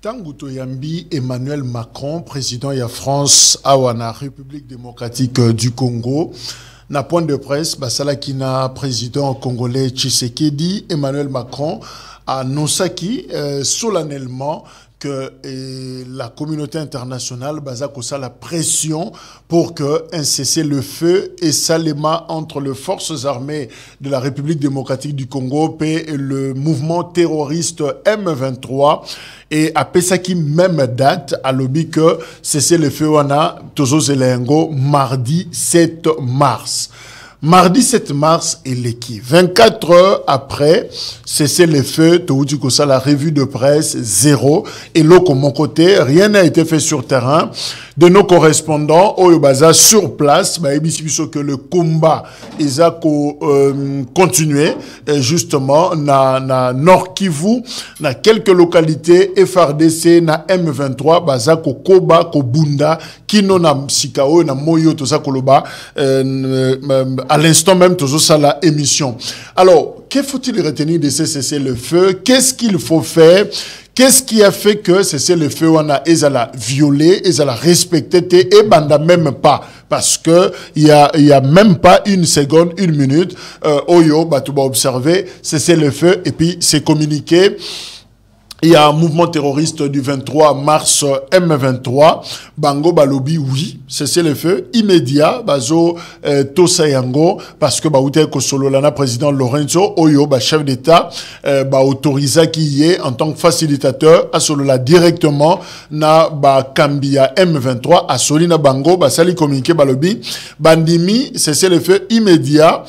Tangu Toyambi Emmanuel Macron, président de la France, Awana, République démocratique du Congo, na point de presse, Basalakina, président congolais Tshisekedi, Emmanuel Macron, a annoncé solennellement que la communauté internationale basa la pression pour que un cessez-le-feu et salement entre les forces armées de la République démocratique du Congo et le mouvement terroriste M23 et à Pesaki même date à l'objet que cessez-le-feu wana tozo zelengo mardi 7 mars. Mardi 7 mars est l'équipe. 24 heures après, cessez le feu, la revue de presse, zéro. Et là, de mon côté, rien n'a été fait sur terrain. De nos correspondants, au sur place, que le combat continué, justement, na Nord Kivu, na quelques localités, FRDC, na M23, baza ko Koba, ko Bunda, Kino na Sikao, na Moyo, tout ça, koloba, à l'instant même, toujours ça la émission. Alors, que faut-il retenir de ce cessez-le-feu? Qu'est-ce qu'il faut faire? Qu'est-ce qui a fait que cessez-le-feu on a violé, ils a respecté et banda même pas parce que il y a même pas une seconde, une minute oyo batuba observé cessez-le-feu et puis c'est communiqué. Il y a un mouvement terroriste du 23 mars M23. Bango Balobi, oui, c'est le feu immédiat. Bazo Tosayango, parce que Baouté Kosololana, président Lorenzo Oyo, chef d'État, autorisé qui y est en tant que facilitateur à Solola directement na Kambia M23 à Solina Bango, Sali communiqué Balobi. Bandimi, c'est le feu immédiat.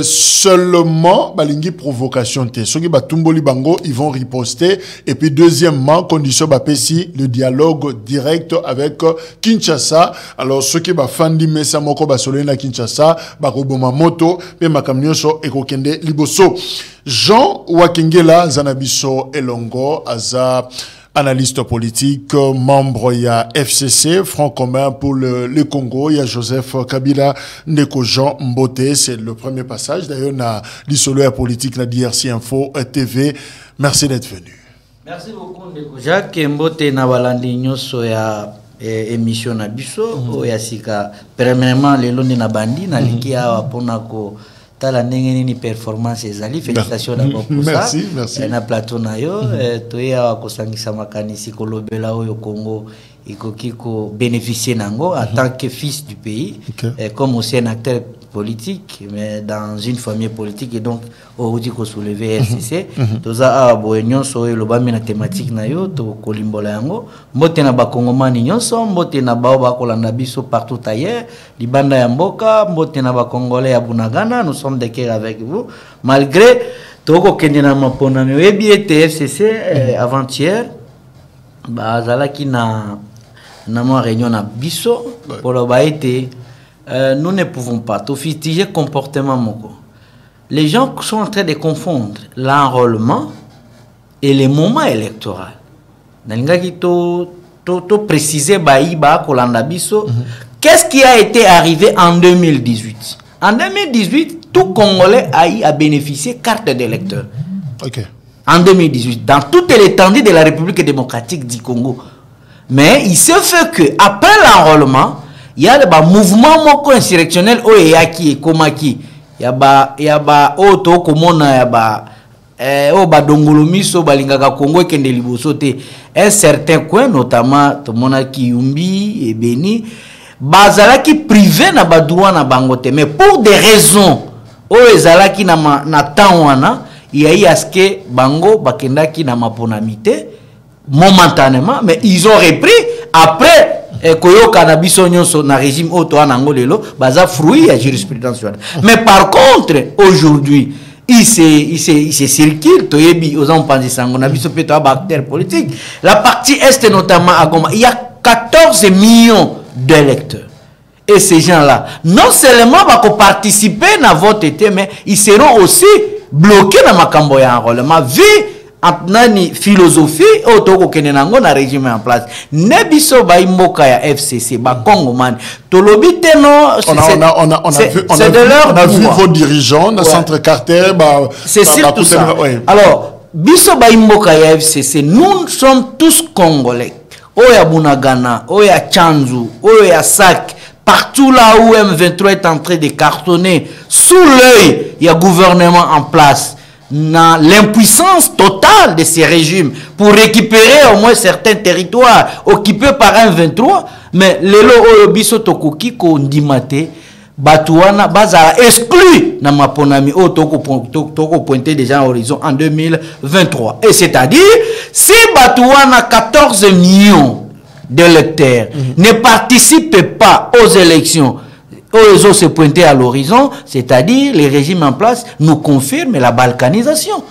Seulement balingi provocation te ceux qui batumboli bango ils vont riposter et puis deuxièmement condition bapesi le dialogue direct avec Kinshasa. Alors ceux qui bafandi mesa moko basolena Kinshasa bakoboma moto pe makamnyoso ekokende liboso. Jean Wakengela Zanabiso Elongo aza analyste politique, membre il y a FCC, Front commun pour le Congo, il y a Joseph Kabila Ndeko Jean Mbote, c'est le premier passage. D'ailleurs, on a l'issoloir politique, la DRC Info TV. Merci d'être venu. Merci beaucoup Ndeko Jacques Mbote na balandi nyoso ya émission na biso ya sika premièrement le londi na bandi na liki awa pona ko tala ndenge ni performance ezali félicitations d'abord pour ça merci na plateau na yo toya ko sangisa makanisi kolobela oyo Congo ikoki ko bénéficier nango en tant que fils du pays comme aussi un acteur politique mais dans une famille politique et donc au dit ko soulever RCC toza a boenyon so le ba na thématique na yo to kolimbola yango mbote na ba kongomani nyonso mbote na ba kolanda biso partout ailleurs libanda ya mboka mbote na ba congolais ya Bunagana nous sommes de cœur avec vous malgré toko kendena mapona me webi FCC avant-hier ba zalaki na mo réunion na biso pour le ba été nous ne pouvons pas tout fitiger comportement moko. Les gens sont en train de confondre l'enrôlement et le moment électoral. Nalingaki to préciser baïba kolanda biso. Qu'est-ce qui a été arrivé en 2018? En 2018, tout Congolais a bénéficié carte d'électeur. En 2018, dans toute l'étendue de la République démocratique du Congo. Mais il se fait que après l'enrôlement, il y a le mouvement moko insurrectionnel oyaki et komaki ya ba oto komona ya ba dongolomiso balingaka Congo kende liboso te un certain coin notamment to mona Kiyumbi et Beni bazalaki privé na ba droit na bangote mais pour des raisons ezalaki na temps wana il y a eu à ce que bango bakendaki na maponamité momentanément mais ils ont repris après koyo cannabis nyonso na régime auto anango lelo baza fruit ya jurisprudence. Mais par contre aujourd'hui il se circule toyebi aux empanzi sango na biso peto acteur politique la partie est notamment à Goma il y a 14 millions d'électeurs et ces gens-là non seulement va participer na vote mais ils seront aussi bloqués dans makambo ya enrôlement vu nani philosophie otoko kenenango na régime en place nebiso ba imboka ya FCC ba Congo man tolobi teno on a vu vos dirigeants dans centre Carter c'est surtout ça. Alors biso baimboka ya FCC, nous sommes tous Congolais. Oya Bunagana, Oya Tchanzu, Oya Sak, partout là où M23 est en train de cartonner, sous l'œil, il y a gouvernement en place. L'impuissance totale de ces régimes pour récupérer au moins certains territoires occupés par M23, mais lelo oyo biso tokoki ko ndimate Batouana bazala exclu na maponami o toko pointé déjà à horizon en 2023. Et c'est-à-dire, si Batouana 14 millions d'électeurs ne participent pas aux élections, aux se pointer à l'horizon, c'est-à-dire les régimes en place nous confirment la balkanisation.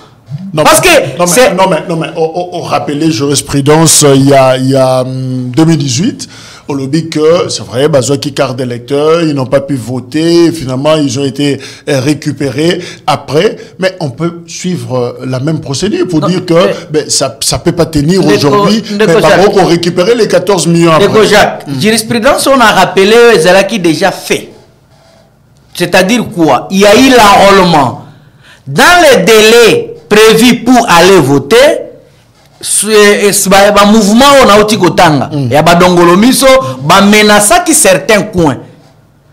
Non, parce que non mais on rappelait jurisprudence il y a 2018 au lobby que c'est vrai besoin qui carte d'électeurs, ils n'ont pas pu voter, finalement ils ont été récupérés après, mais on peut suivre la même procédure pour dire que ça peut pas tenir aujourd'hui, mais par contre on récupérer les 14 millions après. Jacques, jurisprudence on a rappelé Zalaki déjà fait. C'est-à-dire quoi? Il y a eu l'enrôlement dans les délais prévu pour aller voter. Un mouvement on a outi kotanga ya badongolomiso ba menaça qui certains coins,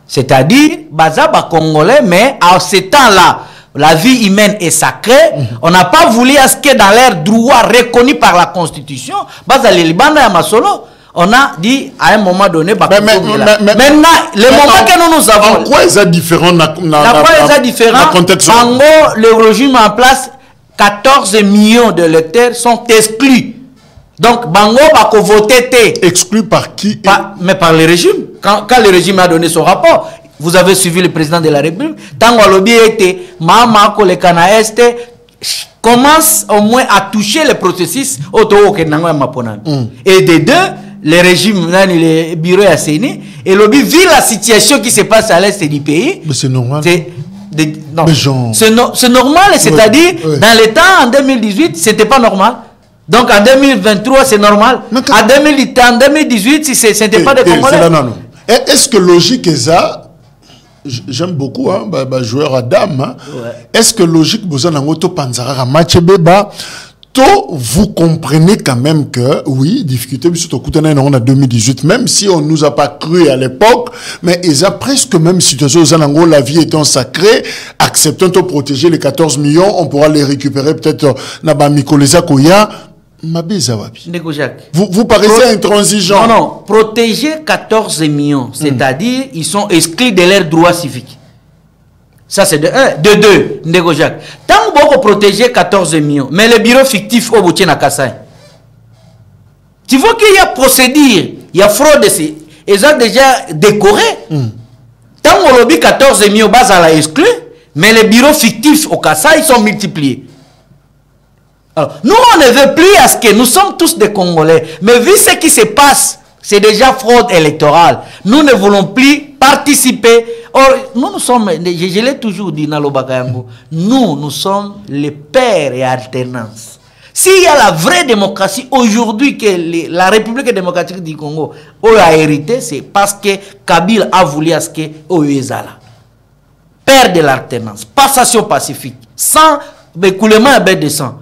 c'est-à-dire baza ba congolais, mais à ce temps-là la vie humaine est sacrée. On n'a pas voulu à ce que dans leurs droits reconnus par la constitution baza les libanda ya masolo. On a dit à un moment donné maintenant le moment que nous avons en quoi est-ce différent contexte le régime en place 14 millions de lecteurs sont exclus. Donc, Bango va voter. Exclus par qui? Mais par le régime. Quand le régime a donné son rapport, vous avez suivi le président de la République. Tant que lobby était, Mama Kolekana Est commence au moins à toucher le processus et des deux, le régime, le bureau a saigné, et lobby vit la situation qui se passe à l'est du pays. Mais c'est normal. C'est normal, c'est-à-dire, dans les temps, en 2018, c'était pas normal. Donc, en 2023, c'est normal. En 2018, ce n'était pas des Congolais. Est-ce que logique est ça? J'aime beaucoup, hein, joueur à dame. Hein. Est-ce que logique, vous en avez un match beba? Vous comprenez quand même que, oui, difficulté, en 2018, même si on ne nous a pas cru à l'époque, mais ils ont presque même situation, la vie étant sacrée, acceptant de protéger les 14 millions, on pourra les récupérer peut-être, vous paraissez intransigeant. Non, protéger 14 millions, c'est-à-dire, ils sont exclus de leurs droits civiques. Ça, c'est de 1. De 2, Ndeko Jacques. Tant que vous protégez 14 millions, mais le bureau fictif au Boutien à Kassai. Tu vois qu'il y a procédure, il y a fraude, ils ont déjà décoré. Tant que lobby 14 millions, base à la exclu, mais les bureaux fictifs au Kassai, ils sont multipliés. Alors, nous, on ne veut plus à ce que nous sommes tous des Congolais, mais vu ce qui se passe, c'est déjà fraude électorale. Nous ne voulons plus participer. Or, nous sommes, je l'ai toujours dit, nous sommes les pères et alternance. S'il y a la vraie démocratie aujourd'hui que la République démocratique du Congo a hérité, c'est parce que Kabila a voulu à ce que Oyezala. Père de l'alternance, passation pacifique, sans écoulement de sang.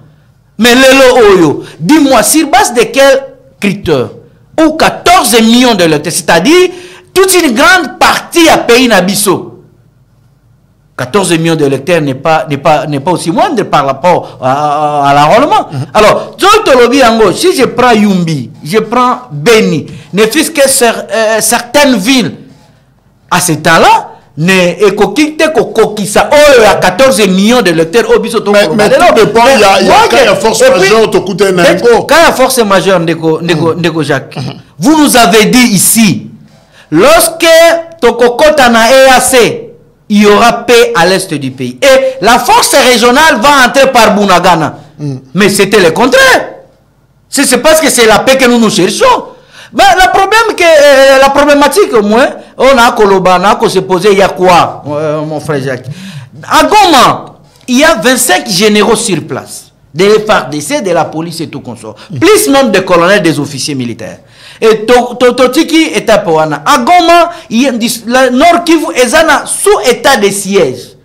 Mais le Oyo, dis-moi, sur base de quel critère? Ou 14 millions de lecteurs, c'est-à-dire toute une grande partie à pays Nabiso. 14 millions de lecteurs n'est pas aussi moindre par rapport à l'enrôlement. Alors, si je prends Yumbi, je prends Beni, ne fût-ce que certaines villes, à ce temps-là, ne ekokite kokokisa oh à 14 millions de lecteurs au biso to mais tout dépend il y a force majeure to coûter n'importe quand il y a force majeure Ndeko Jacques vous nous avez dit ici lorsque tokokota na EAC il y aura paix à l'est du pays et la force régionale va entrer par Bunagana mais c'était le contraire c'est parce que c'est la paix que nous cherchons. Mais la problématique, au moins, on a se poser, il y a quoi, mon frère Jacques? À Goma, il y a 25 généraux sur place, des FARDC, de la police et tout consort, plus même des colonels, des officiers militaires. Et Totiki est à Poana. À Goma, il y a le Nord Kivu est sous état de siège.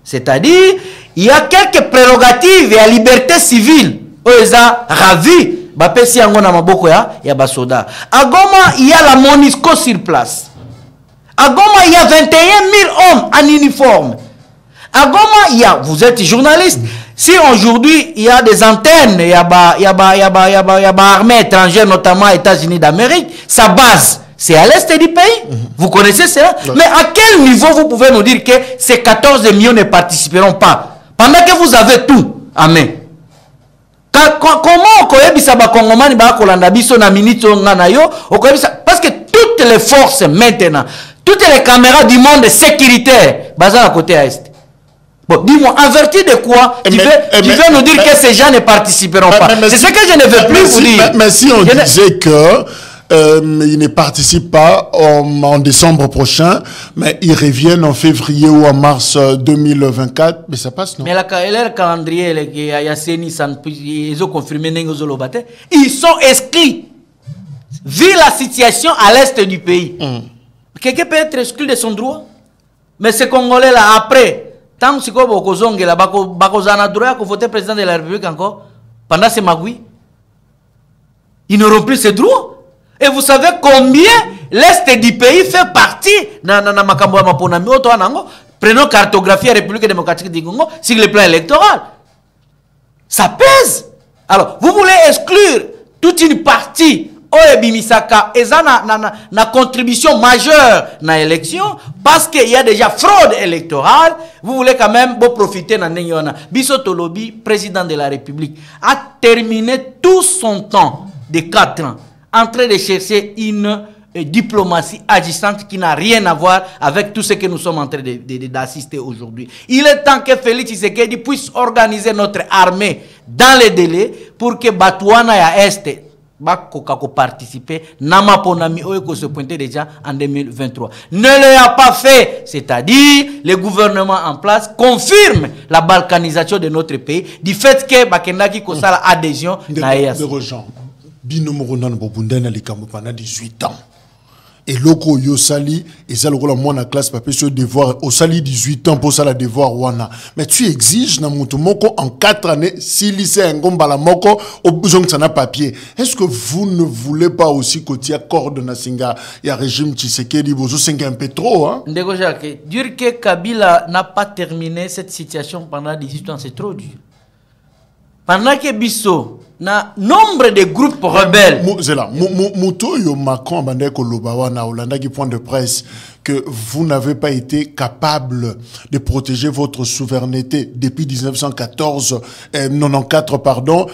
C'est-à-dire, il y a quelques prérogatives et la liberté civile. Oeza ravi. Bapesi yango na maboko ya basoda. À Goma, il y a la MONUSCO sur place. À Goma, il y a 21 000 hommes en uniforme. À Goma, il y a, vous êtes journaliste. Si aujourd'hui, il y a des antennes, il y a armée étrangère, notamment États-Unis d'Amérique, sa base, c'est à l'est du pays. Vous connaissez cela? Mais à quel niveau vous pouvez nous dire que ces 14 millions ne participeront pas? Pendant que vous avez tout en main. Comment parce que toutes les forces maintenant, toutes les caméras du monde sécuritaire, basées à côté à est. Bon, dis-moi, en vertu de quoi tu veux nous dire que ces gens ne participeront pas? C'est ce que je ne veux plus vous dire. Mais si on disait que ils ne participent pas en décembre prochain, mais ils reviennent en février ou en mars 2024, mais ça passe, non? Mais le calendrier, ils ont confirmé, ils sont exclus. Vu la situation à l'est du pays, quelqu'un peut être exclu de son droit. Mais ces Congolais là, après, tant que voter président de la République encore, pendant ces magouilles, ils n'auront plus ces droits. Et vous savez combien l'Est du pays fait partie prenons cartographie République démocratique du Congo sur le plan électoral. Ça pèse. Alors, vous voulez exclure toute une partie Oebimisaka et ça na contribution majeure dans l'élection parce qu'il y a déjà fraude électorale. Vous voulez quand même profiter dans Nenyona. Biso Tolobi, président de la République, a terminé tout son temps de 4 ans en train de chercher une diplomatie agissante qui n'a rien à voir avec tout ce que nous sommes en train d'assister aujourd'hui. Il est temps que Félix Tshisekedi puisse organiser notre armée dans les délais pour que Batouana ya Est participer Nama Ponami Oeko se pointer déjà en 2023. Ne l'a pas fait, c'est-à-dire le gouvernement en place confirme la balkanisation de notre pays du fait que Bakendaki Kosala adhésion na EAC. Binomoronan Bobundana likambo pendant 18 ans. Et loko yo sali et ça le moi na classe papier sur devoir au sali 18 ans pour ça la devoir wana. Mais tu exiges na mutu moko en 4 années si lycée ngombala moko au besoin que ça na papier. Est-ce que vous ne voulez pas aussi côté accord na singa ya régime Tshisekedi bozo singa un peu trop hein? Ndeko Jacques, dire que Kabila n'a pas terminé cette situation pendant 18 ans, c'est trop dur. Pendant que Bisso na nombre de groupes rebelles. C'est là. Mouto yo Macron bandé ko lobawa na Hollande qui point de presse que vous n'avez pas été capable de protéger votre souveraineté depuis 1994 94 pardon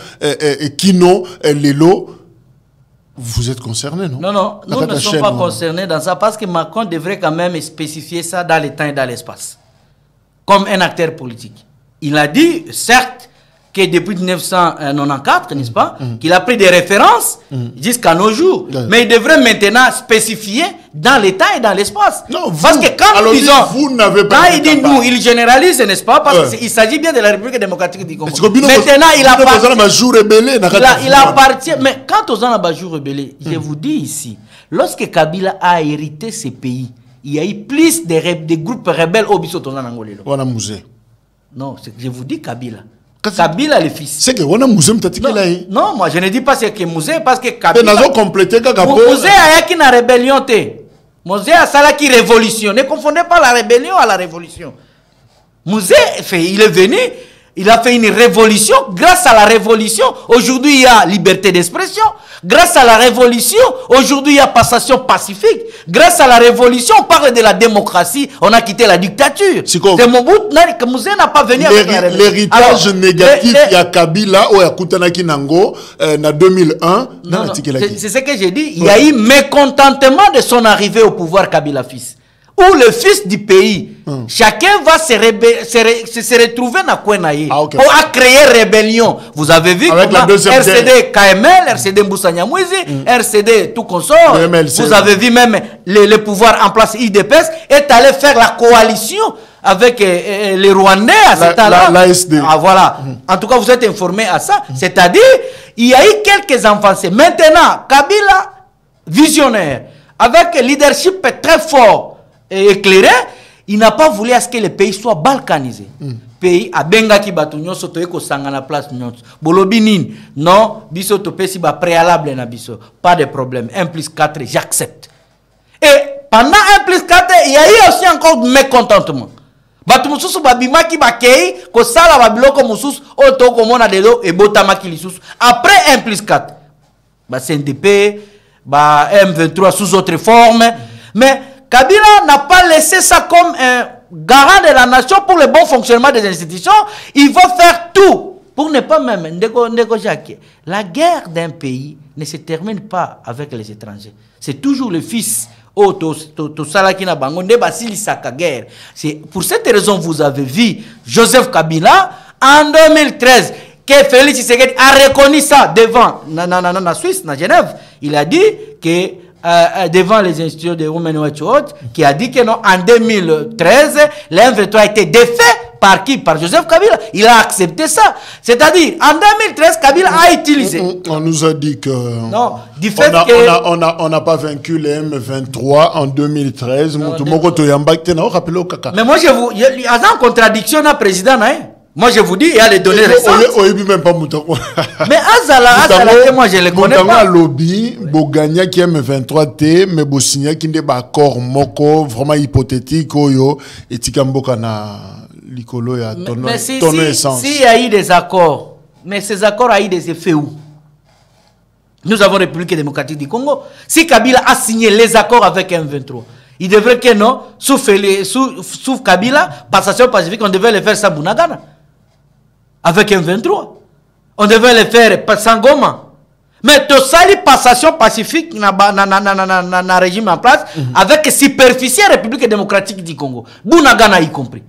Kino Lelo. Vous êtes concerné, non? Non, nous ne sommes pas concernés dans ça parce que Macron devrait quand même spécifier ça dans le temps et dans l'espace. Comme un acteur politique. Il a dit, certes, que depuis 1994, n'est-ce pas, qu'il a pris des références jusqu'à nos jours. Mais il devrait maintenant spécifier dans le temps et dans l'espace. Parce que quand nous disons, vous n'avez pas quand il dit nous, il généralise, n'est-ce pas, parce qu'il s'agit bien de la République démocratique du Congo. Maintenant, il appartient. Mais quand aux gens ont jour rebellé, je vous dis ici, lorsque Kabila a hérité ces pays, il y a eu plus de groupes rebelles au Bissau Angolelo. Non, je vous dis Kabila. Kabila le fils. C'est que on a Mouzé m'tatikela. Non, moi je ne dis pas c'est que Mouzé parce que Kabila. Nazo complété Kakapo. Mouzé a qui na rébellion te. Mouzé a ça qui révolution. Ne confondez pas la rébellion à la révolution. Mouzé il est venu, il a fait une révolution. Grâce à la révolution, aujourd'hui il y a liberté d'expression. Grâce à la révolution, aujourd'hui il y a passation pacifique. Grâce à la révolution, on parle de la démocratie. On a quitté la dictature. C'est Mobutu que Mouzé n'a pas venu avec la révolution. L'héritage négatif, il y a Kabila ou il y a Kutanaki Nango en 2001. C'est ce que j'ai dit. Il y a eu mécontentement de son arrivée au pouvoir Kabila fils. Ou le fils du pays, chacun va se retrouver dans quoi pour créer rébellion. Vous avez vu avec la deuxième RCD KML, RCD Mboussania Mouizi, RCD tout consort. Vous avez vu même le pouvoir en place IDPS est allé faire la coalition avec les Rwandais à ce temps-là. Ah, voilà. En tout cas, vous êtes informés à ça. C'est-à-dire, il y a eu quelques avancées. Maintenant, Kabila, visionnaire, avec un leadership très fort et éclairé, il n'a pas voulu à ce que le pays soit balkanisé. Pays a benga ki batu nyonso to eko sangana place nyonso. Bolobi nini? Non, biso to pesi ba préalable na biso. Pas de problème. 1 plus 4, j'accepte. Et pendant 1 plus 4, il y a eu aussi encore mécontentement. Batu mususu babima ki bakei ko sala babiloko mususu o to ko mona de do e botama ki lisusu. Après 1 plus 4, ba CNDP, ba M23 sous autre forme, mais Kabila n'a pas laissé ça comme un garant de la nation pour le bon fonctionnement des institutions. Il va faire tout pour ne pas même négocier. La guerre d'un pays ne se termine pas avec les étrangers. C'est toujours le fils. Oh, tout ça qui n'a pas guerre. C'est pour cette raison vous avez vu Joseph Kabila en 2013 que Félix Tshisekedi a reconnu ça devant la Suisse, na Genève. Il a dit que devant les institutions de Human Rights Watch, qui a dit que non, en 2013, l'M23 a été défait par qui? Par Joseph Kabila. Il a accepté ça. C'est-à-dire, en 2013, Kabila a utilisé. On nous a dit que... Non, du fait que... On n'a pas vaincu les M23 en 2013. Mais moi, il y a une contradiction dans le président, moi je vous dis, il y a les données récentes. Même pas mais Azala, moi je le connais pas. Lobby, Bogania qui aime 23T, mais Bosnia qui n'est pas accord moko, vraiment hypothétique, oyo, et Tikamboka na l'icolo ya ton essence. S'il y a eu des accords, mais ces accords ont eu des effets où? Nous avons République démocratique du Congo. Si Kabila a signé les accords avec M23, il devrait que non, sous Kabila, passation pacifique, on devait le faire sans Bunagana. Avec M23. On devait le faire sans Goma. Mais tout ça, les passations pacifiques dans régime en place, avec superficie République démocratique du Congo. Bunagana y compris.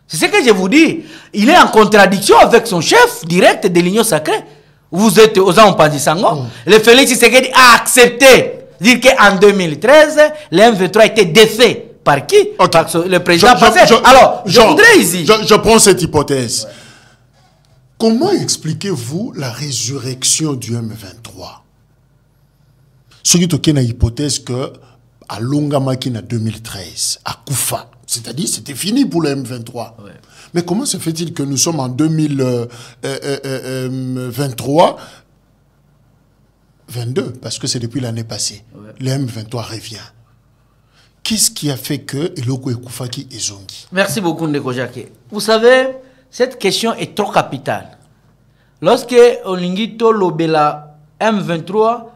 C'est ce que je vous dis. Il est en contradiction avec son chef direct de l'Union sacrée. Vous êtes aux Ampadisango. Le Félix Tshisekedi a accepté dire qu'en 2013, le M23 a été défait. Par qui? Par le président passé. Alors, je voudrais ici... Je prends cette hypothèse. Comment expliquez-vous la résurrection du M23? Ce qui est une hypothèse que à Longamaki en 2013, à Koufa, c'est-à-dire c'était fini pour le M23. Ouais. Mais comment se fait-il que nous sommes en 2023, 22, parce que c'est depuis l'année passée, le M23 revient. Qu'est-ce qui a fait que Eloko Ekoufaki est zongi? Merci beaucoup, Ndeko Jacques. Vous savez, cette question est trop capitale. Lorsque Olingito Lobela M23,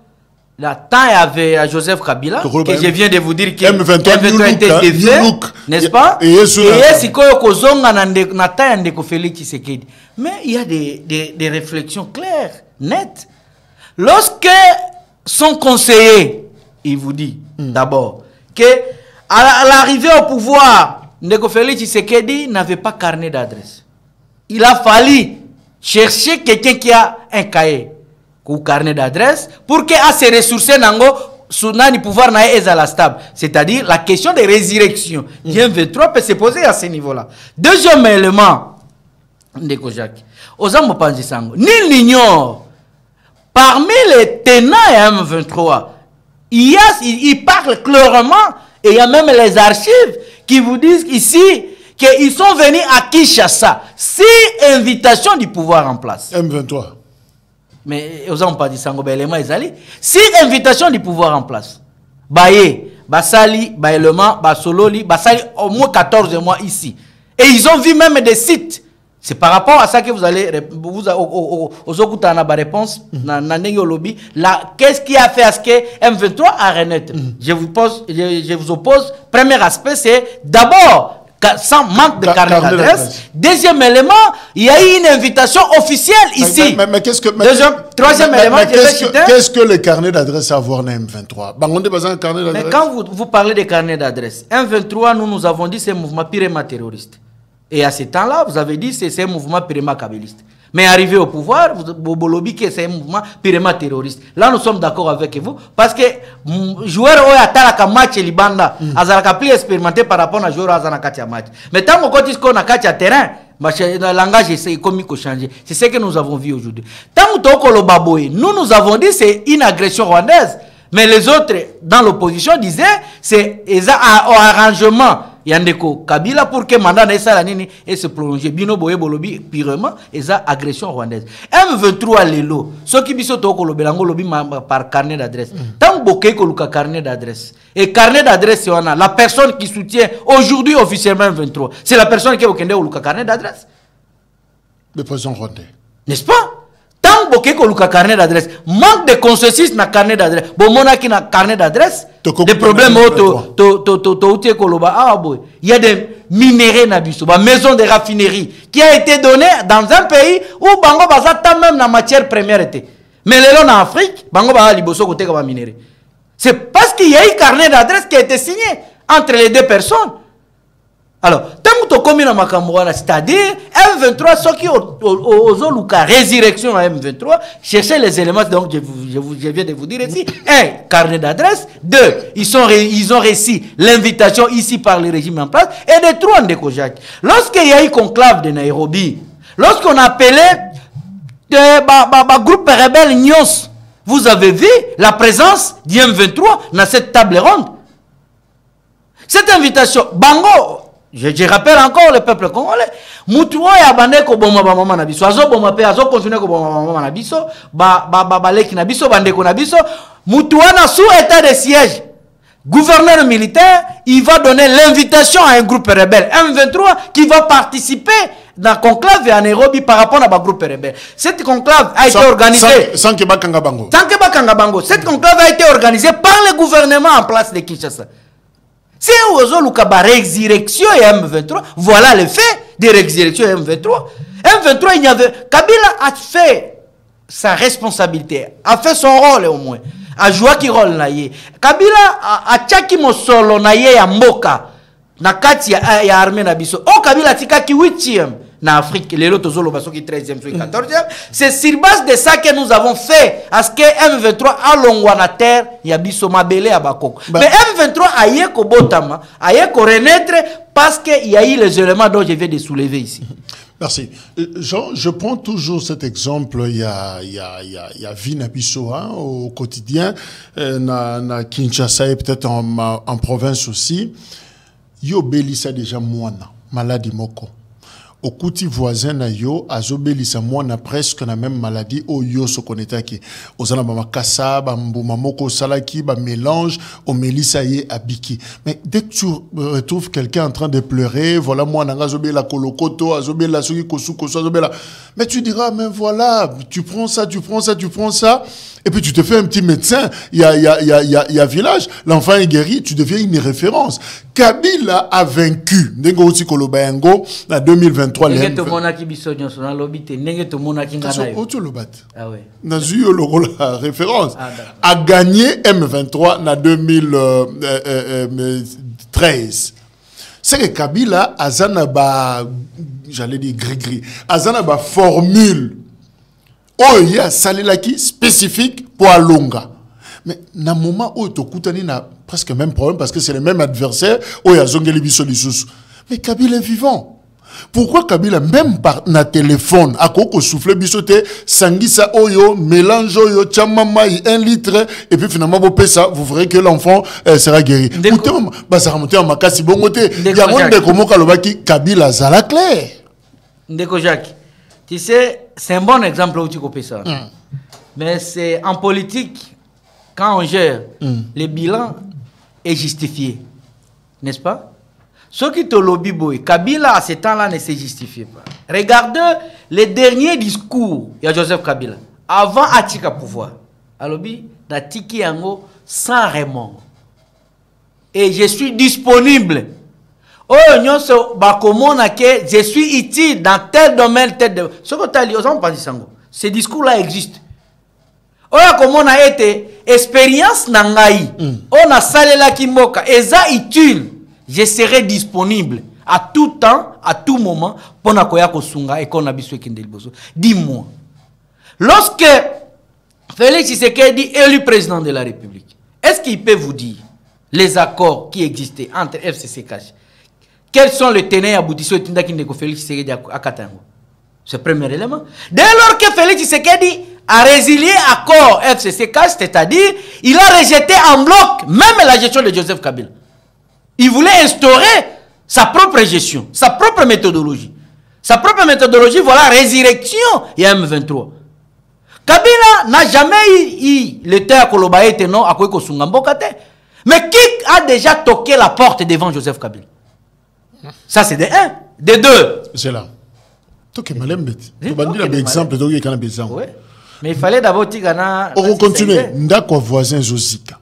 la temps avait à Joseph Kabila, que je viens de vous dire que M23 était défait, n'est-ce pas? Et c'est Félix Tshisekedi. Mais il y a des réflexions claires, nettes. Lorsque son conseiller, il vous dit d'abord que à l'arrivée au pouvoir, Ndeko Félix Tshisekedi n'avait pas carnet d'adresse. Il a fallu chercher quelqu'un qui a un cahier ou carnet d'adresse pour qu'il ait ses ressources sur le pouvoir stable. C'est-à-dire la question de résurrection. M23 peut se poser à ce niveau-là. Deuxième élément, Ndeko Jacques, nul n'ignore, parmi les tenants M23, il parle clairement, et il y a même les archives qui vous disent ici qu'ils sont venus à Kinshasa, si invitation du pouvoir en place. M23. Mais ils n'ont pas dit ça, si invitation du pouvoir en place. Baye, Basali, Baélement, Basololi, Basali, au moins 14 mois ici. Et ils ont vu même des sites. C'est par rapport à ça que vous allez aux Okutana réponse qu'est-ce qui a fait à ce que M23 a renaître? Je vous oppose. Premier aspect, c'est d'abord sans manque de carnet d'adresse. Deuxième élément, il y a eu une invitation officielle ici. Mais qu'est-ce que... Troisième élément, qu'est-ce que le carnet d'adresse a à voir dans M23? Mais quand vous parlez de carnet d'adresse, M23, nous avons dit c'est un mouvement purement terroriste. Et à ce temps-là, vous avez dit que c'est un mouvement purement kabyliste. Mais arrivé au pouvoir, vous lobby que c'est un mouvement purement terroriste. Là, nous sommes d'accord avec vous. Parce que joueur qui match Libanda, azalaka plus expérimenté par rapport à joueur qui match. Mais tant qu'on a un terrain, le langage est comme il changer. C'est ce que nous avons vu aujourd'hui. Tant que nous avons dit que c'est une agression rwandaise. Mais les autres, dans l'opposition, disaient que c'est un arrangement. Yandeko Kabila pour que mandat na ça nini et se prolonger bino boye bolobi purement et ça agression rwandaise M23 lelo ceux qui biso to ko lobelango lobi par carnet d'adresse tant boké ko luka carnet d'adresse et carnet d'adresse on a la personne qui soutient aujourd'hui officiellement M23 c'est la personne qui okende ko luka carnet d'adresse le président rwandais n'est-ce pas tant boké ko luka carnet d'adresse manque de consensus na carnet d'adresse bon monaki na carnet d'adresse des problèmes il y a des minéraux nabiso, ba maison de raffinerie qui a été donnée dans un pays où bango bazata même la matière première était. Mais les en Afrique, bango ba liboso côté comme minéraux. C'est parce qu'il y a eu carnet d'adresse qui a été signé entre les deux personnes. Alors, tant que tu as makambo c'est-à-dire M23 ceux qui ont la résurrection à M23, cherchez les éléments donc je viens de vous dire ici. Un, carnet d'adresse. Deux, ils ont reçu l'invitation ici par le régime en place. Et de trois, Ndekojak. Lorsqu'il y a eu conclave de Nairobi, lorsqu'on appelait groupe rebelle Nyos, vous avez vu la présence du M23 dans cette table ronde. Cette invitation, Bango, je rappelle encore le peuple congolais. Mutuo ya bande ko boma ba mama na biso. Azo boma pe azo continuer ko boma mama na biso. Ba leki na biso bande ko na biso. Mutuo na sous état de siège. Gouverneur militaire, il va donner l'invitation à un groupe rebelle M23 qui va participer dans le conclave à Nairobi par rapport à un groupe rebelle. Cette conclave a été organisée sans que Bakanga Bango. Cette conclave a été organisée par le gouvernement en place de Kinshasa. C'est la résurrection et M23. Voilà le fait de résurrection et M23. M23, il y avait. Kabila a fait sa responsabilité, a fait son rôle au moins. A joué qui rôle naïe. Kabila a tchaki mo solo naïe ya mboka. Na kati ya armée na biso. Oh Kabila tika ki 8e. Na Afrique, les autres zolo baso qui 13e, 14e. C'est sur base de ça que nous avons fait. À ce que M23 a longwa na terre, yabiso mabele à Bakoko. Mais M23 a yé ko botama, a yé ko renaître parce qu'il y a eu les éléments dont je viens de soulever ici. Merci. Jean, je prends toujours cet exemple. Il y a Vinabiso au quotidien, na Kinshasa et peut-être en province aussi. Yo belisa déjà moana, maladie moko. Au kuti voisin na yo azobelisa mwana presque na même maladie o yo so konetaki ozana ba makasa ba mbuma moko salaki ba mélange au melisa ye abiki. Mais dès que tu retrouves quelqu'un en train de pleurer, voilà mwana ngazobela kolokoto azobela soki kosuko azobela, mais tu diras mais voilà, tu prends ça et puis tu te fais un petit médecin, il y a village, l'enfant est guéri, tu deviens une référence. Kabila a vaincu Ndengo Oti Kolobayango en 2023. La référence a gagné M23 en 2013. C'est que Kabila a zanaba, j'allais dire gris-gris, a zanaba formule. Oh, il y a salilaki spécifique pour Alonga. Mais dans le moment où tu as presque le même problème parce que c'est le même adversaire, où il y a Zongeli Bissolisus. Mais Kabila est vivant. Pourquoi Kabila, même par na téléphone, à quoi souffle Bissoté, Sangisa Oyo, mélange Oyo, Tchamamai, 1 litre, et puis finalement, vous payez ça, vous verrez que l'enfant sera guéri. Ça remonte en Makasi Bongoté. Il y a un de Komo Kalobaki, Kabila Zala clair. Ndeko Jacques, tu sais, c'est un bon exemple où tu copies ça. Mais c'est en politique. Quand on gère, le bilan est justifié. N'est-ce pas? Ce qui te lobby boy, Kabila à ce temps-là ne se justifiait pas. Regardez les derniers discours de Joseph Kabila. Avant Atika pouvoir. Alobi, na tiki yango sans remords. Et je suis disponible. Oh, je suis utile dans tel domaine, tel domaine. Ce que tu as dit, ce discours-là existe. Oh, comme on a été expérience nangai, on a salé la kimboka, et ça utile, je serai disponible à tout temps, à tout moment, pour na koya kosunga et qu'on a besoin de boso. Dis-moi, lorsque Félix Tshisekedi est élu président de la République, est-ce qu'il peut vous dire les accords qui existaient entre FCC-Cash? Quels sont les tenants et aboutissants de Félix Tshisekedi à Katango? C'est le premier élément. Dès lors que Félix Tshisekedi a résilié l'accord FCC-Cash, c'est-à-dire il a rejeté en bloc même la gestion de Joseph Kabila. Il voulait instaurer sa propre gestion, sa propre méthodologie. Sa propre méthodologie, voilà, résurrection, il y a M23. Kabila n'a jamais eu le terre Kolobaye non à quoi Kosungambokate. Mais qui a déjà toqué la porte devant Joseph Kabila? Ça, c'est de un. De deux. C'est là. Tu as un exemple. Mais il fallait d'abord dire on va continuer. Ndako voisin Zozika.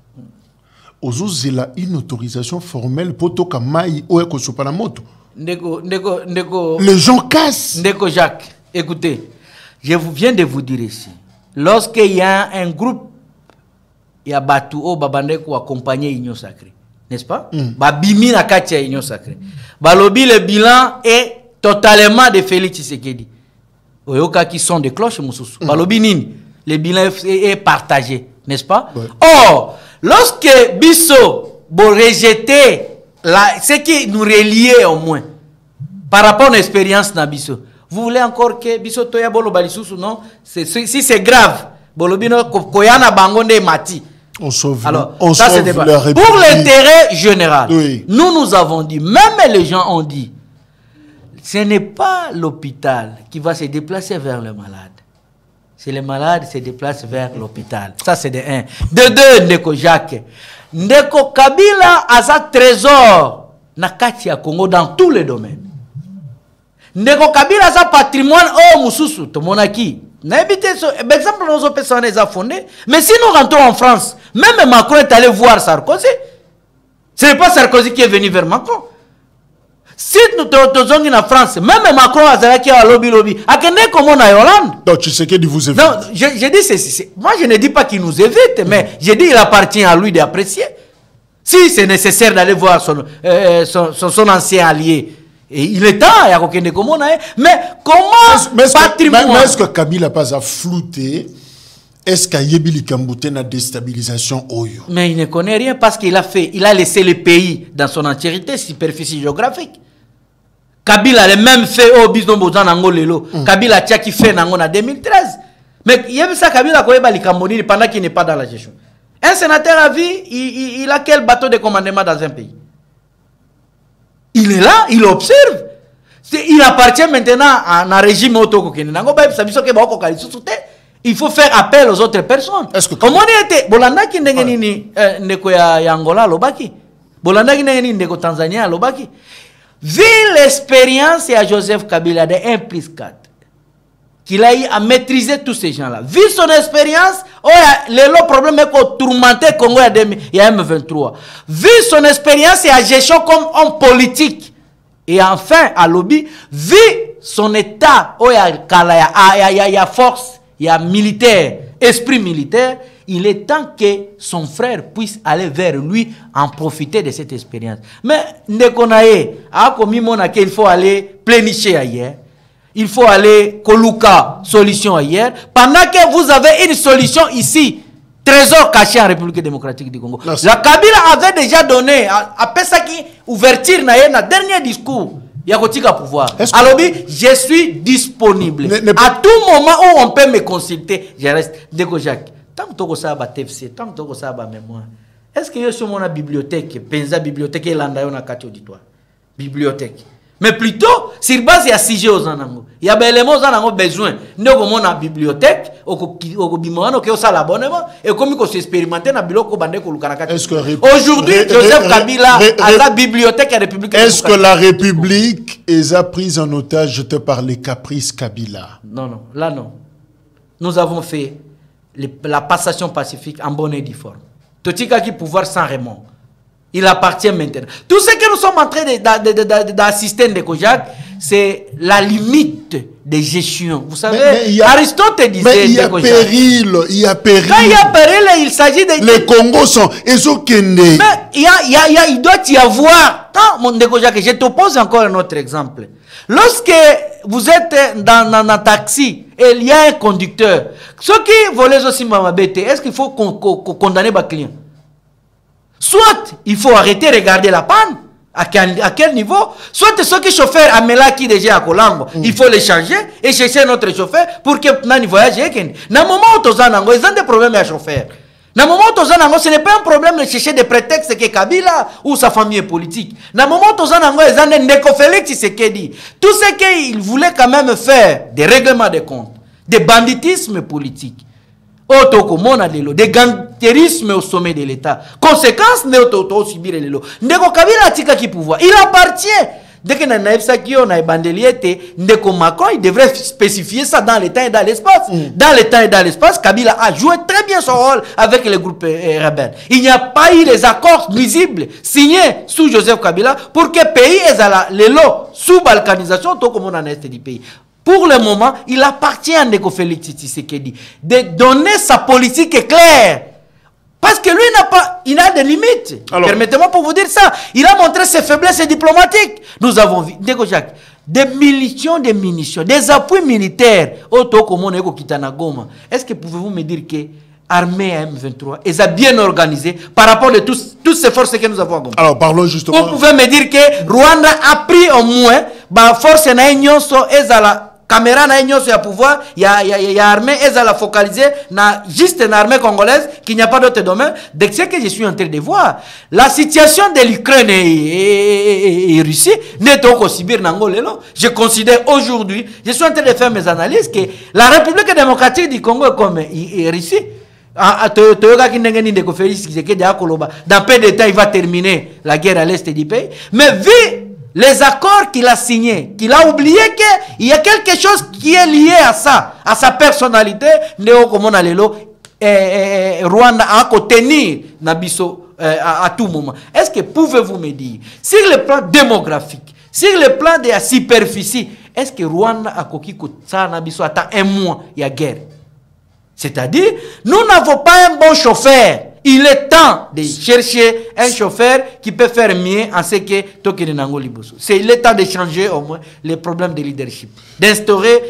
Ozozela une autorisation formelle pour toka mai ou Kosopanamoto. Les gens cassent. Ndeko Jacques, écoutez, je viens de vous dire ici. Lorsqu'il y a un groupe, il y a Batou ou Babande qui accompagné l'Union Sacrée, n'est-ce pas? Babimi na katia l'Union Sacrée. Balobi, le bilan est totalement de Félix Tshisekedi. Oyoka qui sont des cloches, Moussoussou. Balobi nini, le bilan est partagé, n'est-ce pas? Ouais. Or, lorsque Bisso bon rejeté ce qui nous reliait au moins par rapport à l'expérience na Bisso. Vous voulez encore que Bisso toya bolo balisusu non? Si c'est grave, bolobino koyana bangonde mati. On sauve. Alors, ça c'est pour l'intérêt général. Oui. Nous avons dit, même les gens ont dit, ce n'est pas l'hôpital qui va se déplacer vers le malade. C'est le malade qui se déplace vers l'hôpital. Ça, c'est de un. De deux, Ndeko Jacques. Ndeko Kabila a sa trésor na kati ya Congo dans tous les domaines. Ndeko Kabila a sa patrimoine oh mususu to monaki. Par exemple, nos personnes les a fondées. Mais si nous rentrons en France, même Macron est allé voir Sarkozy. Ce n'est pas Sarkozy qui est venu vers Macron. Si nous sommes en France, même Macron a dit à lobby. À quel comment on a Hollande? Donc tu sais qu'il vous évite. Non, je dis, moi je ne dis pas qu'il nous évite, mais je dis qu'il appartient à lui d'apprécier. Si c'est nécessaire d'aller voir son ancien allié. Et il est temps, il y a aucun de comment mais comment patrimoine... Mais est-ce que Kabila n'a pas à flouter? Est-ce qu'il y a une déstabilisation? Mais il ne connaît rien parce qu'il a laissé le pays dans son entièreté, superficie géographique. Kabila a le même fait au Bizon Bozan Angolelo. Kabila a qui fait en 2013. Mais il y a ça Kabila qui pendant qu'il n'est pas dans la gestion. Un sénateur a vu, il a quel bateau de commandement dans un pays? Il est là, il observe. Il appartient maintenant à un régime auto. Il faut faire appel aux autres personnes. Comment on était Bolanda qui n'est pas Angola, Lobaki. Bolanda qui n'est pas Tanzania, Lobaki. Vu l'expérience à Joseph Kabila de 1 plus 4, qu'il a eu à maîtriser tous ces gens-là. Vu son expérience, le problème est qu'on tourmentait le Congo il y a M23. Vu son expérience et à gestion comme homme politique. Et enfin, à lobby, vu son état, il y a force, il y a militaire, esprit militaire, il est temps que son frère puisse aller vers lui en profiter de cette expérience. Mais, il faut aller plénicher ailleurs. Il faut aller Koluka, solution ailleurs. Pendant que vous avez une solution ici, trésor caché en République démocratique du Congo. Merci. La Kabila avait déjà donné, après ça qui ouverture na dernier discours, il y a un pouvoir. Alors, je suis disponible. À tout moment où on peut me consulter, je reste. Ndeko Jacques, tant que tu as TFC, tant que tu as mémoire, est-ce que je suis dans la bibliothèque, Penza bibliothèque, et l'andaïon à 4 auditoires? Bibliothèque. Mais plutôt, sur base, il y a 6 jours. Il y a des éléments qui ont besoin. Nous avons une bibliothèque, nous avons l'abonnement, et comme nous avons expérimenté dans la bibliothèque. Aujourd'hui, Joseph Kabila a la bibliothèque à la République. Est-ce que la République est prise en otage, je te parle, les caprices Kabila? Non, non, là non. Nous avons fait la passation pacifique en bonne et due forme. Totika qui pouvoir sans remords. Il appartient maintenant. Tout ce que nous sommes en train d'assister de Kojak, c'est la limite de gestion. Vous savez, Aristote disait... Mais il y a péril, il y a péril. Quand il y a péril, il s'agit de... Les Congos sont... Mais il doit y avoir... Mon Kojak, je te pose encore un autre exemple. Lorsque vous êtes dans un taxi et il y a un conducteur, ceux qui volent aussi Mamabete, est-ce qu'il faut condamner le client? Soit il faut arrêter de regarder la panne, à quel niveau, soit ceux qui chauffeurs à Melaki déjà à Kolango, il faut les changer et chercher notre chauffeur pour que nous voyagions. Dans le moment où ils ont des problèmes à chauffeur, Na moment tozanango, ce n'est pas un problème de chercher des prétextes que Kabila ou sa famille est politique. Na moment tozanango, ils ont Ndeko Félix Tshisekedi. Tout ce qu'il voulait quand même faire, des règlements de comptes, des banditismes politiques, des gantérismes au sommet de l'État. Conséquence, Néoto subir les lots. Ndeko Kabila tika qui pouvoir. Il appartient. Dès que on a bandelier, Ndeko Macron, il devrait spécifier ça dans le temps et dans l'espace. Dans le temps et dans l'espace, Kabila a joué très bien son rôle avec les groupes rebelles. Il n'y a pas eu les accords nuisibles signés sous Joseph Kabila pour que le pays ait les lots sous balkanisation, tout comme on en est du pays. Pour le moment, il appartient à Ndeko Félix Tshisekedi de donner sa politique claire. Parce que lui il a des limites. Permettez-moi pour vous dire ça. Il a montré ses faiblesses diplomatiques. Nous avons vu, Ndeko Jacques, des munitions, des appuis militaires. Est-ce que pouvez-vous me dire que l'armée M23 est bien organisée par rapport à toutes ces forces que nous avons à Goma? Alors parlons justement. Vous pouvez me dire que Rwanda a pris au moins la force na caméra na union sur pouvoir, il y a armée, elle a focalisé na juste une armée congolaise qui n'y a pas d'autre domaine. Dès que je suis en train de voir la situation de l'Ukraine et Russie n'est pas aussi bien n'angolelo. Je considère aujourd'hui, je suis en train de faire mes analyses que la République démocratique du Congo est comme Russie. Dans peu de temps, il va terminer la guerre à l'est du pays. Mais vu les accords qu'il a signés, qu'il a oublié qu'il y a quelque chose qui est lié à ça, à sa personnalité, Rwanda a tenir Nabiso à tout moment. Est-ce que pouvez-vous me dire, sur le plan démographique, sur le plan de la superficie, est-ce que Rwanda a coquille ça Nabiso attend un mois, il y a guerre? C'est-à-dire, nous n'avons pas un bon chauffeur. Il est temps de chercher un chauffeur qui peut faire mieux en ce que Tokyo Nango Liboso. C'est le temps de changer au moins les problèmes de leadership. D'instaurer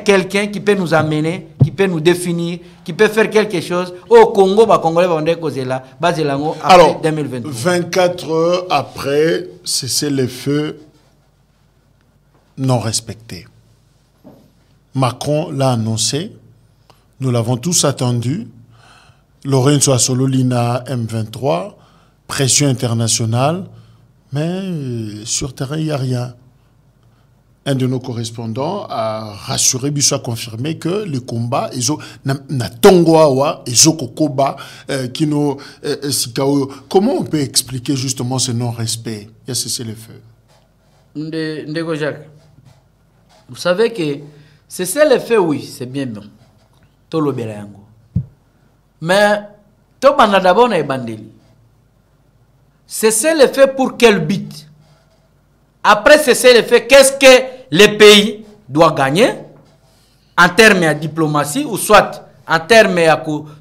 quelqu'un qui peut nous amener, qui peut nous définir, qui peut faire quelque chose. Au Congo, Congolais vont causer là, Bazelango après 2023. 24 heures après, c'est les feux non respectés. Macron l'a annoncé. Nous l'avons tous attendu. Lorenzo Assololina M23, pression internationale, mais sur terrain, il n'y a rien. Un de nos correspondants a rassuré, a confirmé que le combat, comment on peut expliquer justement ce non-respect? Il y a cessé le feu. Ndeko Jacques, vous savez que cessez le feu, oui, c'est bien bon. Tolo Belayango. Mais, tout le monde d'abord est bandeli. Cesser le fait pour quel but? Après cesser le fait, qu'est-ce que le pays doit gagner en termes de diplomatie ou soit en termes de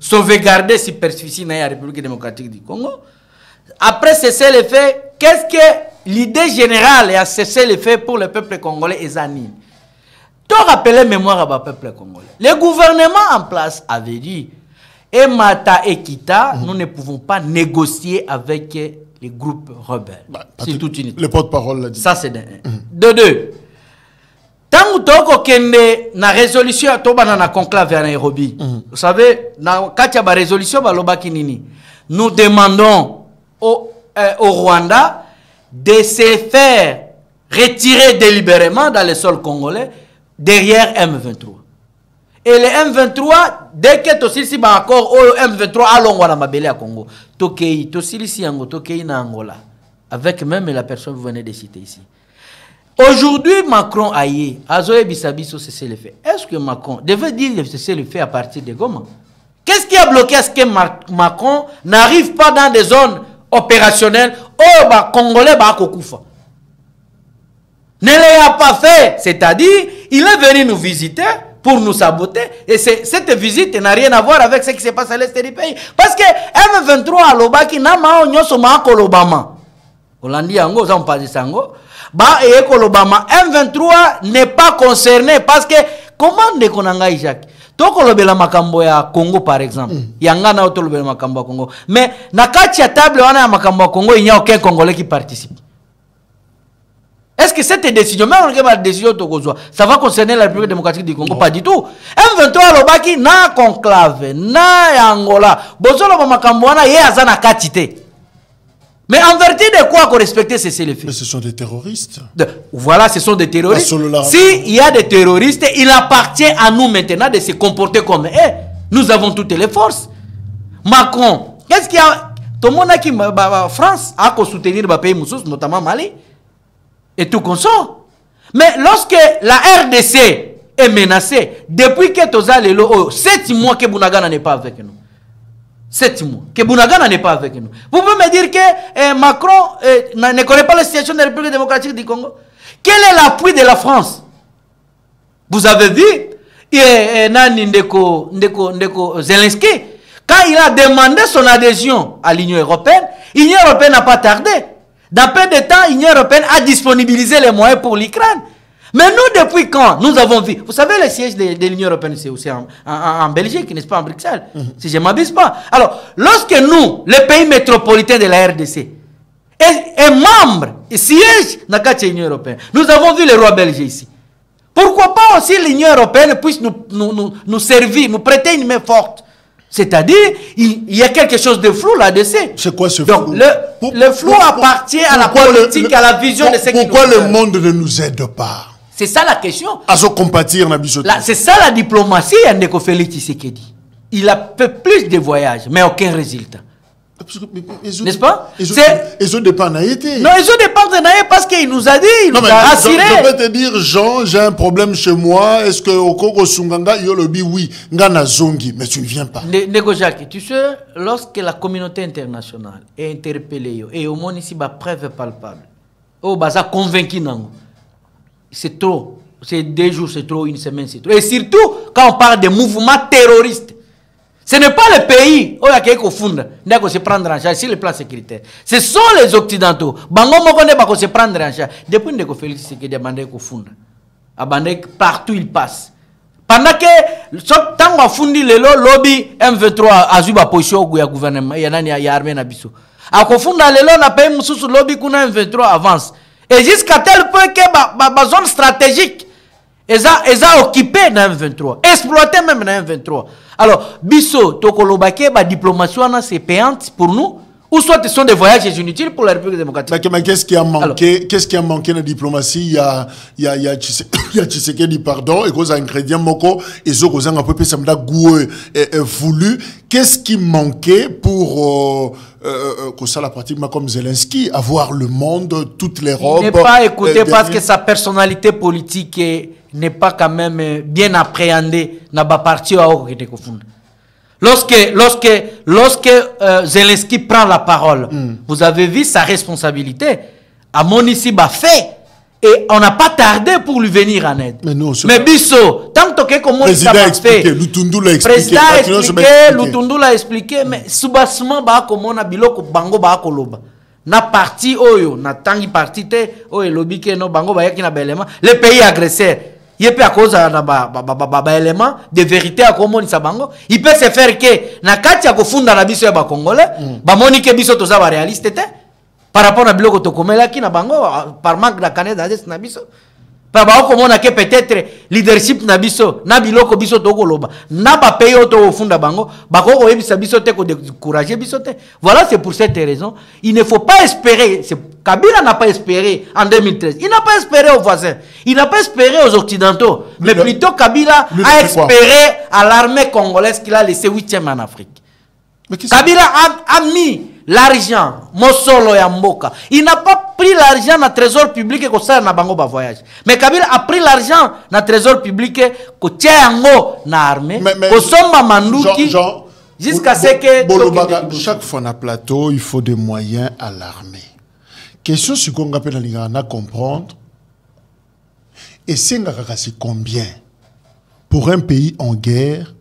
sauvegarder la superficie de la République démocratique du Congo? Après cesser le fait, qu'est-ce que l'idée générale est à cesser le fait pour le peuple congolais et Zanine? Tout rappeler mémoire à peuple congolais. Le gouvernement en place avait dit et Mata et Kita, nous ne pouvons pas négocier avec les groupes rebelles. C'est toute une... Le porte-parole l'a dit. Ça, c'est de deux. Tant que na résolution à Toba na conclave à Nairobi, vous savez, na Kachaba résolution nous demandons au Rwanda de se faire retirer délibérément dans le sol congolais derrière M23. Et les M23, dès que Tosili ba accord au M23 allons à Mabele à Congo, Tokei, Tosili Ango, Tokei na Angola, avec même la personne que vous venez de citer ici. Aujourd'hui, Macron aïe, Azoé Bissabiso cessé le fait. Est-ce que Macron devait dire cesser le fait à partir de Goma? Qu'est-ce qui a bloqué à ce que Macron n'arrive pas dans des zones opérationnelles où les Congolais sont Koufa? Ne l'a pas fait, c'est-à-dire, il est venu nous visiter pour nous saboter. Et cette visite n'a rien à voir avec ce qui se passe à l'est du pays. Parce que M23 à l'Obaki n'a pas de Nyosoma Kolobama. Hollandi Ango, ça on parle de Sango. Bah, et Kolobama, M23 n'est pas concerné parce que, comment de Konanga Jacques? Toko lobela makambo ya Congo par exemple. Yanga na auto lobela makambo ya Congo. Mais, na kati ya table wana ya makambo ya Congo, il n'y a aucun Congolais qui participe. Est-ce que cette décision, même on regarde la décision Togozoa, ça va concerner la République démocratique du Congo? Pas du tout. M23 Lobaki na conclave, na Angola, Bozolo Makamboana ye azana katite. Mais en vertu de quoi qu'on respecte ces faits? Mais ce sont des terroristes. Voilà, ce sont des terroristes. S'il y a des terroristes, il appartient à nous maintenant de se comporter comme eux. Nous avons toutes les forces. Macron, qu'est-ce qu'il y a? Tout le monde qui France a soutenir les pays moussous, notamment Mali, et tout comme ça. Mais lorsque la RDC est menacée, depuis que Toza Lelo, 7 mois que Bounagana n'est pas avec nous. 7 mois. Que Bounagana n'est pas avec nous. Vous pouvez me dire que Macron ne connaît pas la situation de la République démocratique du Congo? Quel est l'appui de la France? Vous avez vu Ndeko Zelensky, quand il a demandé son adhésion à l'Union européenne, l'Union européenne n'a pas tardé. Dans peu de temps, l'Union européenne a disponibilisé les moyens pour l'Ukraine. Mais nous, depuis quand nous avons vu? Vous savez, le siège de l'Union européenne, c'est aussi en Belgique, n'est-ce pas, en Bruxelles, si je ne m'abuse pas. Alors, lorsque nous, les pays métropolitains de la RDC, est membre, et siège dans l'Union européenne, nous avons vu les rois belges ici. Pourquoi pas aussi l'Union européenne puisse nous servir, nous prêter une main forte? C'est-à-dire, il y a quelque chose de flou là-dessus. C'est quoi ce flou? Donc, le flou appartient à la politique, à la vision de ce qui nous Pourquoi le monde ne nous aide pas? C'est ça la question. À se compatir, c'est ça la diplomatie, Ndeko Félix Tshisekedi. Il a fait plus de voyages, mais aucun résultat. N'est-ce pas? Ils ont dépend d'Aïté. Non, ils ont dépend d'Aïté parce qu'il nous a dit, il nous a assuré. Je peux te dire, Jean, j'ai un problème chez moi. Est-ce que au Congo Sunganga, Yolobi, oui, Ngana Zongi, mais tu ne viens pas. Ndeko Jacques, tu sais, lorsque la communauté internationale est interpellée, et au monde ici, preuve palpable, au Baza convaincu, c'est trop. C'est 2 jours, c'est trop, 1 semaine, c'est trop. Et surtout, quand on parle de mouvements terroristes, ce n'est pas le pays où il y a quelqu'un qui se prendre en charge sur le plan sécuritaire. Ce sont les Occidentaux. Bango Mokone va se prendre en charge. Depuis que Félix Tshisekedi a demandé qu'on fonde. Partout il passe. Pendant que, tant qu'on a fondé le lobby M23 a eu la position au gouvernement, il y a armé Nabiso. A confondre le lot, on a payé sous lobby qu'on a M23 avance. Et jusqu'à tel point que la zone stratégique, ils ont occupé dans M23, exploité même dans M23. Alors, Bisso, Tokolobake, la diplomatie, c'est payante pour nous, ou soit ce sont des voyages inutiles pour la République démocratique. Mais qu'est-ce qui a manqué? Qu'est-ce qui a manqué dans la diplomatie? Il y a Tshisekedi, pardon, et cause ingrédient moko, et zo cause un peu samda goût voulu. Qu'est-ce qui manquait pour que ça la pratique comme Zelensky, avoir le monde, toute l'Europe? Il n'est pas écouté parce que sa personnalité politique n'est pas quand même bien appréhendée dans la partie où il est confondue. Lorsque Zelensky prend la parole, vous avez vu sa responsabilité. À mon ici, fait. Et on n'a pas tardé pour lui venir en aide. Mais Bisso, tant que comment ça va fait. Lutundu l'a expliqué. Président a expliqué, Lutundu l'a expliqué, mais soubassement, comment on a biloko bango ba koloba. Na parti oyo, na tangi parti te, oyo lobi ke no bango ba yaki na belema, les pays agresseurs. Il peut à cause d'un élément de vérité à comment il bango. Il peut se faire que na kati ya kofunda na biso ya ba congolais, ba moni ke biso toza ba réaliste te par rapport à biloko to komela ki na bango par manque de canette d'adresse na biso. Par rapport comment na ke peut-être leadership na biso, na biloko biso to koloba, na ba pays to funda bango, ba ko yebisa biso te ko décourager biso te. Voilà, c'est pour cette raison, il ne faut pas espérer. Kabila n'a pas espéré en 2013. Il n'a pas espéré aux voisins. Il n'a pas espéré aux Occidentaux. Mais plutôt Kabila a espéré à l'armée congolaise qu'il a laissé 8e en Afrique. Kabila a mis l'argent, Mosolo et Mboka. Il n'a pas pris l'argent dans le trésor public et ça n'a pas voyage. Mais Kabila a pris l'argent dans le trésor public et tient dans l'armée. Jusqu'à ce que... Chaque fois dans le plateau, il faut des moyens à l'armée. Question sur qu'on appelle à comprendre. Et c'est combien? Pour un pays en guerre,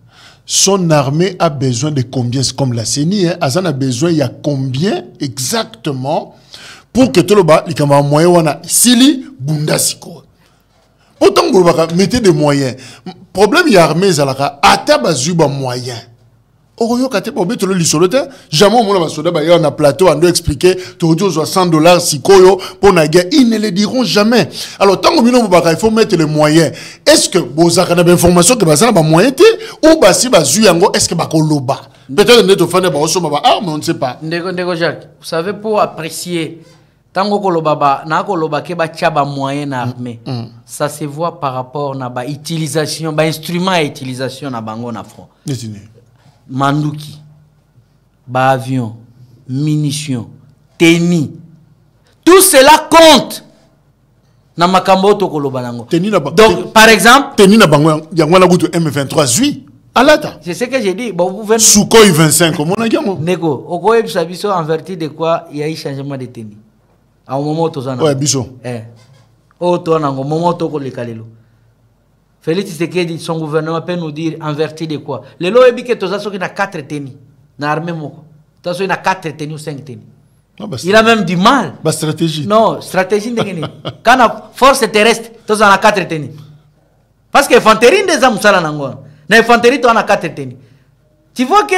son armée a besoin de combien? C'est comme la CENI, Azan a besoin, il y a combien exactement pour que tout le monde, il y a moyen, on a Sili, Bundasiko. Autant que vous mettez des moyens. Problème, il y a armée, Zalaka, Atabazuba moyen. Oroyo kate ba beto le lisolote jamais mon ba soda ba y a plateau on doit expliquer to $100 si koyo pour na guerre, ils ne le diront jamais. Alors tant que il faut mettre les moyens. Est-ce que vous avez des informations que ça ba moyen ou ba si ba zuyango est-ce que ba koloba peut-être ne to fane ba osoma ba mais on ne sait pas. Ndeko Jacques, vous savez pour apprécier tango koloba na koloba ke ba tia ba moyen na armée. Ça se voit par rapport na ba utilisation ba instrument à utilisation na bango na front. Manduki, ba avion, munitions, tennis, tout cela compte. Na makambo to koloba nango. Donc par exemple, tennis na bango yango na gutu M23 zui. Alata. C'est ce que j'ai dit. Bon, vous venez. Sukhoi 25 comment on a dit? Nego, okoye biso en vertu de quoi il y a eu changement de tennis. À un moment to zana. Ouais, biso. Oh to nango moment to ko le kalelo. Félix Tshisekedi, son gouvernement peut nous dire en vertu de quoi. Le lo ebi que toza soki na 4 tennis na armée moko. Toza soki na 4 tennis ou 5 tennis. Il a même du mal. Ba stratégie. Non, stratégie ndengeni. Quand la force terrestre toza na 4 tennis. Parce que infanterie ndeza musala nango. Na infanterie to na 4 tennis. Tu vois que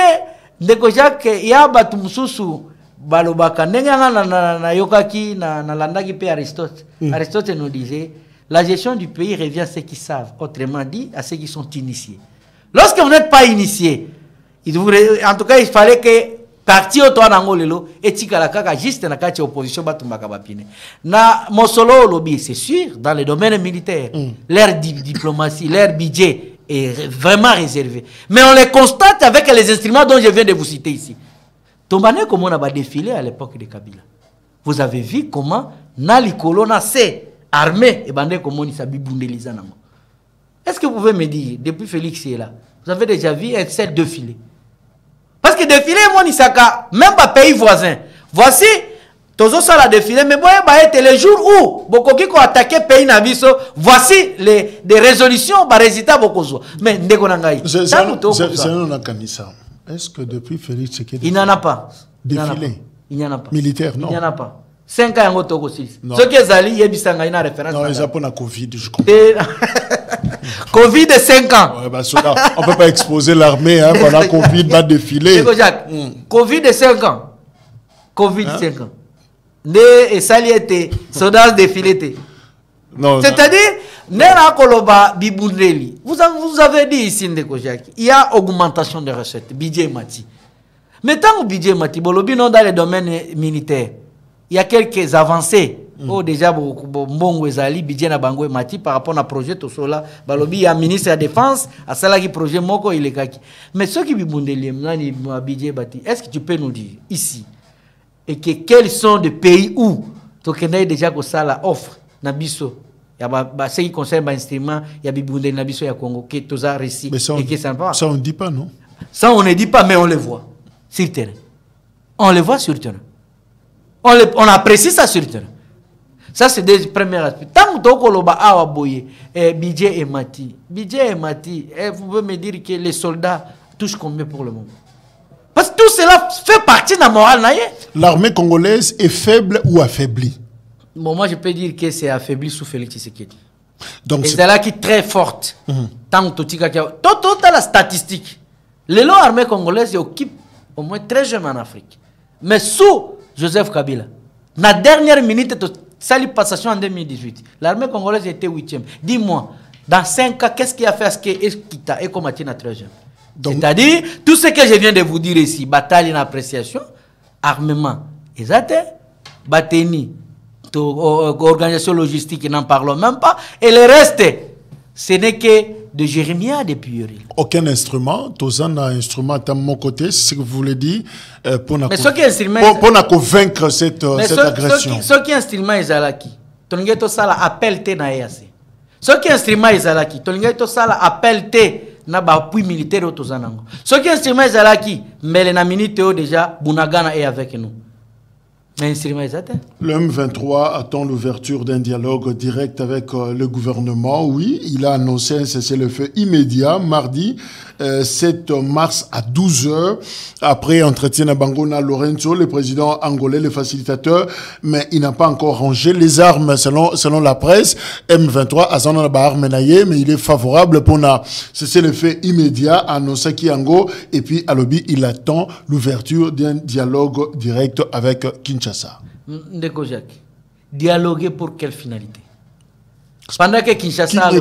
ndeko Jacques ya batu mususu balobaka ndenge na yokaki na landaki pe Aristote. Aristote nous disait la gestion du pays revient à ceux qui savent, autrement dit, à ceux qui sont initiés. Lorsque vous n'êtes pas initié, en tout cas, il fallait que parti au toit d'Angolelo et Tikalakaka juste dans la carte opposition batumbaka bapine. Na mosolo lobby, c'est sûr, dans le domaine militaire, leur diplomatie, leur budget est vraiment réservé. Mais on les constate avec les instruments dont je viens de vous citer ici. Tombane comment on a défilé à l'époque de Kabila. Vous avez vu comment Nali Kolona c'est armée et bandé comme on s'habille bundelisa namo. Est-ce que vous pouvez me dire, depuis Félix est là, vous avez déjà vu un seul défilé? Parce que défilé, moi, Nisaka, même pas pays voisin. Voici, tous ça la défilé, mais bon, les jours où Bokoki a attaqué pays Nabiso, voici des résolutions, bah, résultats Bokozo. Mais Ndekonangaï. C'est un canissa. Est-ce que depuis Félix Tshisekedi il n'en a pas. Défilé. Il n'y en a pas. Militaire, non. Il n'y en a pas. 5 ans en Togo 6. Ce qui est allé, il y a une référence. Non, ils ont pas Covid, je comprends. Covid de 5 ans. Ouais, bah, on ne peut pas exposer l'armée hein, pendant Covid va défiler. Covid de 5 ans. Covid de 5 ans. Et ça y était, soldats défilé. C'est-à-dire, vous avez dit ici, il y a augmentation des recettes, budget Mati. Mais tant que budget Mati, dans le domaine militaire, il y a quelques avancées. Oh, déjà, bon, budget na bango Mati par rapport à projet tout cela. Balobi, il y a ministre de la Défense, à cela qui projet Moko, il est kaki. Mais ceux qui budget Mati, est-ce que tu peux nous dire ici, et que quels sont les pays où tu connais déjà que ça la offre, Nabiso? Il y a ce qui concerne l'instrument, il y a Bibundé Nabiso, il y a Congo, qui est ça récit. Mais ça, on ne dit pas, non? Ça, on ne dit pas, mais on le voit sur le terrain. On le voit sur le terrain. On apprécie ça sur le terrain. Ça, c'est des premiers aspects. Tant que tu as budget et Mati, vous pouvez me dire que les soldats touchent combien pour le moment? Parce que tout cela fait partie de la morale. L'armée congolaise est faible ou affaiblie? Bon, moi, je peux dire que c'est affaibli sous Félix Tshisekedi. Donc, c'est là qui est très forte. Tant que tu as la statistique. L'armée congolaise occupe au moins 13 jeunes en Afrique. Mais sous Joseph Kabila, la dernière minute de sa passation en 2018, l'armée congolaise était 8e. Dis-moi, dans 5 ans, qu'est-ce qui a fait à ce que et combattu la 13e? C'est-à-dire, tout ce que je viens de vous dire ici, bataille d'appréciation, armement, exact, bâtiment, organisation logistique, n'en parlons même pas. Et le reste, ce n'est que de Jérémia des puérils. Aucun instrument, tous un instrument à mon côté, c'est ce que vous voulez dire, pour vaincre cette agression. Ce qui est instrument Ezalaki, Tongeto Sala appelle T na EAC. Ce qui est instrument Ezalaki, Tongeto Sala appelle T na appui militaire au Tozanango. Ce qui est instrument Ezalaki, mais les naminité déjà, Bunagana est avec nous. Le M23 attend l'ouverture d'un dialogue direct avec le gouvernement. Oui, il a annoncé un cessez-le-feu immédiat mardi 7 mars à 12h. Après entretien à Bangona Lorenzo, le président angolais, le facilitateur, mais il n'a pas encore rangé les armes selon la presse. M23 a son arme menaillé, mais il est favorable pour un cessez-le-feu immédiat, annoncé Kiango, et puis à Lobi, il attend l'ouverture d'un dialogue direct avec Kinshasa. Ndeko Jacques, dialoguer pour quelle finalité? Pendant que Kinshasa a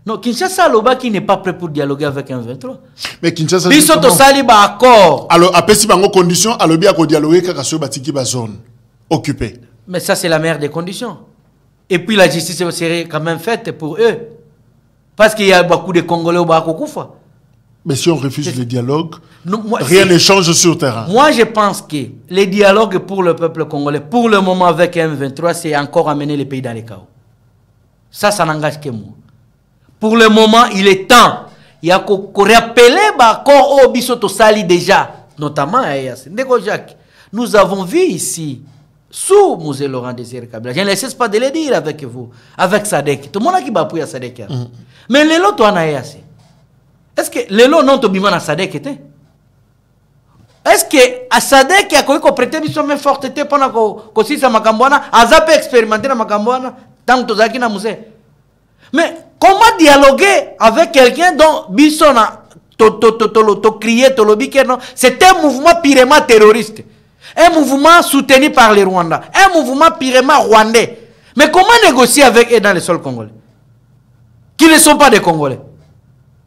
non, Kinshasa Lobaki n'est pas prêt pour dialoguer avec un 23. Mais Kinshasa Bisoto Saliba accord. Alors, après si bango conditions, alors bien qu'on dialoguer quand sur batiki ba zone occupée. Mais ça c'est la meilleure des conditions. Et puis la justice serait quand même faite pour eux. Parce qu'il y a beaucoup de Congolais au Bakokoufa. Mais si on refuse le dialogue, rien ne change sur terrain. Moi je pense que les dialogues pour le peuple congolais, pour le moment avec M23, c'est encore amener les pays dans les chaos. Ça n'engage que moi. Pour le moment, il est temps. Il y a qu'on rappelle au Bisoto Sali déjà, notamment à EAC. Jacques, nous avons vu ici, sous Mosé Laurent Désiré Kabila, je ne laisse pas de le dire avec vous, avec Sadek. Tout le monde a qui va appuyer Sadek. Mais les lots, toi, à EAC. Est-ce que les lots non t'obiment à Sadek était? Est-ce que à Sadek, il y a qu'on prêté mission mais forte était pendant qu'on s'y sa Makambouana, a zappé expérimenter na Makambouana, tant que Tozaki na Mosé. Mais comment dialoguer avec quelqu'un dont Bissona crié non, c'est un mouvement purement terroriste, un mouvement soutenu par les Rwandais, un mouvement purement rwandais. Mais comment négocier avec eux dans le sol congolais qui ne sont pas des Congolais?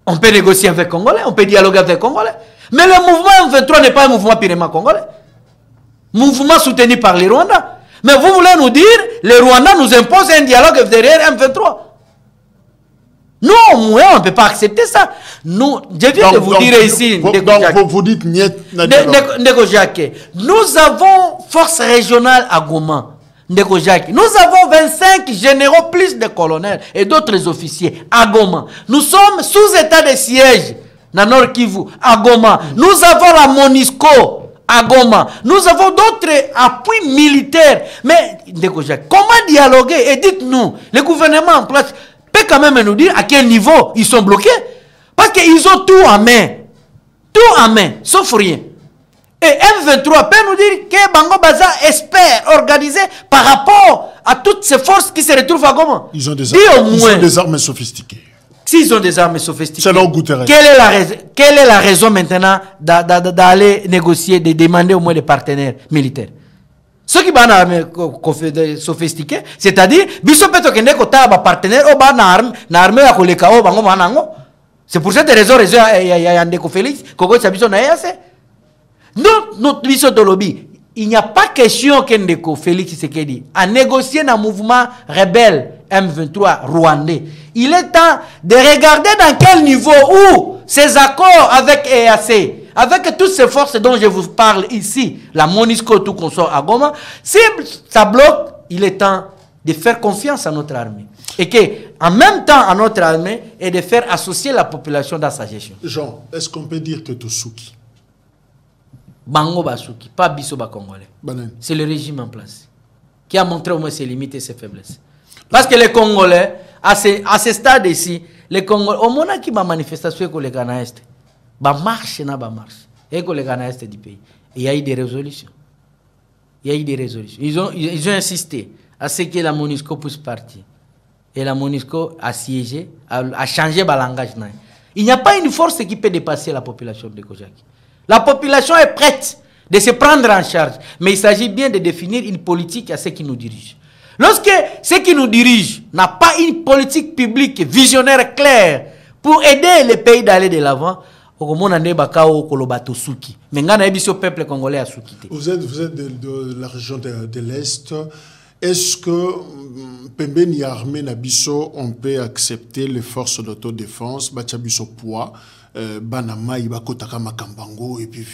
On peut négocier avec Congolais, on peut dialoguer avec Congolais. Mais le mouvement M23 n'est pas un mouvement purement congolais, mouvement soutenu par les Rwandais. Mais vous voulez nous dire les Rwandais nous imposent un dialogue derrière M23? Nous, au moins, on ne peut pas accepter ça. Nous, je viens de vous dire ici, vous dites Ndeko Jacques, nous avons force régionale à Goma. Ndeko Jacques, nous avons 25 généraux plus de colonels et d'autres officiers à Goma. Nous sommes sous état de siège dans Nord Kivu à Goma. Nous avons la MONUSCO à Goma. Nous avons d'autres appuis militaires. Mais Ndeko Jacques, comment dialoguer? Et dites-nous, le gouvernement en place peut quand même nous dire à quel niveau ils sont bloqués. Parce qu'ils ont tout en main. Tout en main, sauf rien. Et M23 peut nous dire que Bango Baza espère organiser par rapport à toutes ces forces qui se retrouvent à Goma. Ils ont des armes sophistiquées. S'ils ont des armes sophistiquées, selon Guterres, quelle est la raison maintenant d'aller négocier, de demander au moins des partenaires militaires? Ceux qui ont des armes sophistiquées, c'est-à-dire, biso peto kende kota ba partenaire o ba na arme ya koleka o bango manango. C'est pour cette raison ya ndeko Félix koko chabiso na EAC. Non, biso de lobby. Il n'y a pas question que ndeko Félix Tshisekedi a négocié dans le mouvement rebelle M23 rwandais. Il est temps de regarder dans quel niveau où ces accords avec EAC, avec toutes ces forces dont je vous parle ici, la MONUSCO, tout consort à Goma, si ça bloque, il est temps de faire confiance à notre armée. Et qu'en même temps à notre armée, et de faire associer la population dans sa gestion. Jean, est-ce qu'on peut dire que Tosuki, Bango Basuki, pas Bisoba Congolais, c'est le régime en place qui a montré au moins ses limites et ses faiblesses. Parce que les Congolais, à ce stade ici, les Congolais, au moment qui m'a manifestation que les Ghana Est, marche et que les Ghana Est du pays, il y a eu des résolutions. Il y a eu des résolutions. Ils ont insisté à ce que la MONUSCO puisse partir. Et la MONUSCO a siégé, a changé le langage. Il n'y a pas une force qui peut dépasser la population de Kojaki. La population est prête de se prendre en charge. Mais il s'agit bien de définir une politique à ceux qui nous dirigent. Lorsque ceux qui nous dirigent n'ont pas une politique publique visionnaire claire pour aider les pays d'aller de l'avant, vous êtes de la région de l'Est. Est-ce que Pembeni armée Nabiso, on peut accepter les forces d'autodéfense, Bachabiso poids, Banama, Ibakotaka Makambango et puis...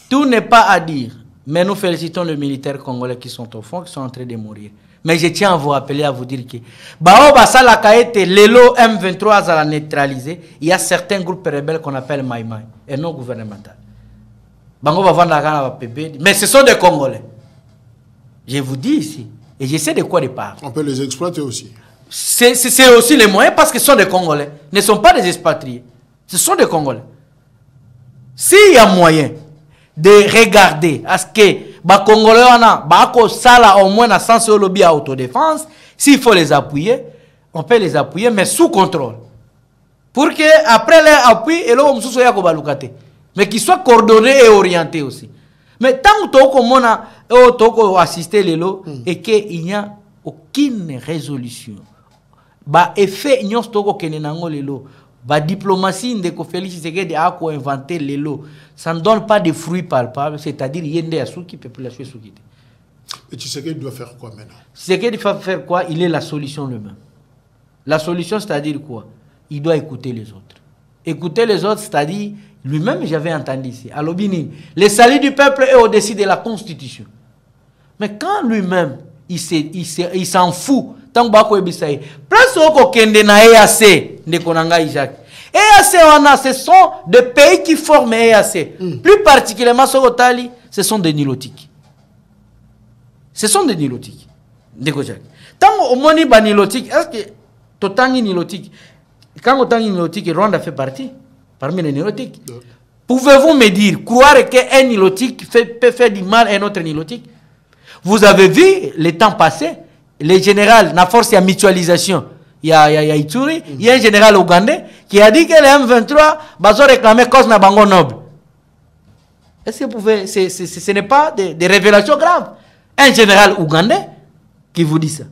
Tout n'est pas à dire, mais nous félicitons les militaires congolais qui sont au fond, qui sont en train de mourir. Mais je tiens à vous rappeler, à vous dire que Lelo M23 a neutralisé. Il y a certains groupes rebelles qu'on appelle Maïmaï et non gouvernemental. Mais ce sont des Congolais. Je vous dis ici. Et je sais de quoi je parle. On peut les exploiter aussi. C'est aussi les moyens parce que ce sont des Congolais. Ne sont pas des expatriés. Ce sont des Congolais. S'il y a moyen de regarder à ce que les Congolais ont au moins un sens de lobby à autodéfense, s'il faut les appuyer, on peut les appuyer, mais sous contrôle. Pour que après leur appui, et là, on mais qu'ils soient coordonnés et orientés aussi. Mais tant que on a assisté les lots et qu'il n'y a aucune résolution, effet n'y a la diplomatie de Félix Tshisekedi a inventé les lots, ça ne donne pas de fruits palpables, c'est-à-dire qu'il y a des population. Et Tshisekedi doit faire quoi maintenant? Tshisekedi doit faire quoi? Il est la solution lui-même. La solution, c'est-à-dire quoi? Il doit écouter les autres. Écouter les autres, c'est-à-dire, lui-même, j'avais entendu ici, à Lobini, le salut du peuple est au-dessus de la Constitution. Mais quand lui-même, il s'en fout, tant que place au Kende na EAC, ne konanga Isaac. EAC, ce sont des pays qui forment EAC. Plus particulièrement sur Otali, ce sont des nilotiques. Ce sont des nilotiques. Tant au moni ba nilotique, est-ce que totangi nilotique, quand otangi nilotique, Rwanda fait partie parmi les nilotiques. Pouvez-vous me dire, croire qu'un nilotique peut faire du mal à un autre nilotique? Vous avez vu le temps passé, les généraux, la force de mutualisation, il y a Ituri, il y a un général ougandais qui a dit que les M23 ont réclamé cause na bango noble. Est-ce que vous pouvez, ce n'est pas des révélations graves? Un général ougandais qui vous dit ça.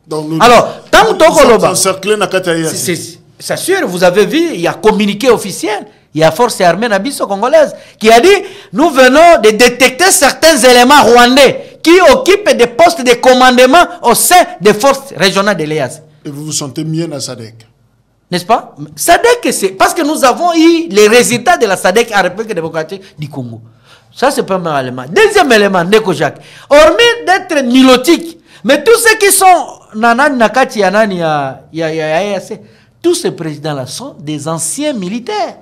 Donc alors, tant que c'est sûr, vous avez vu, il y a communiqué officiel, il y a force armée nabiso congolaise qui a dit nous venons de détecter certains éléments rwandais qui occupent des postes de commandement au sein des forces régionales de l'EAC. Et vous vous sentez mieux dans SADC? N'est-ce pas? SADC, c'est parce que nous avons eu les résultats de la SADC en République démocratique du Congo. Ça, c'est le premier élément. Deuxième élément, Neko Jacques. Hormis d'être nilotique, mais tous ceux qui sont Nanani Nakati Yanani EAC, tous ces présidents-là sont des anciens militaires.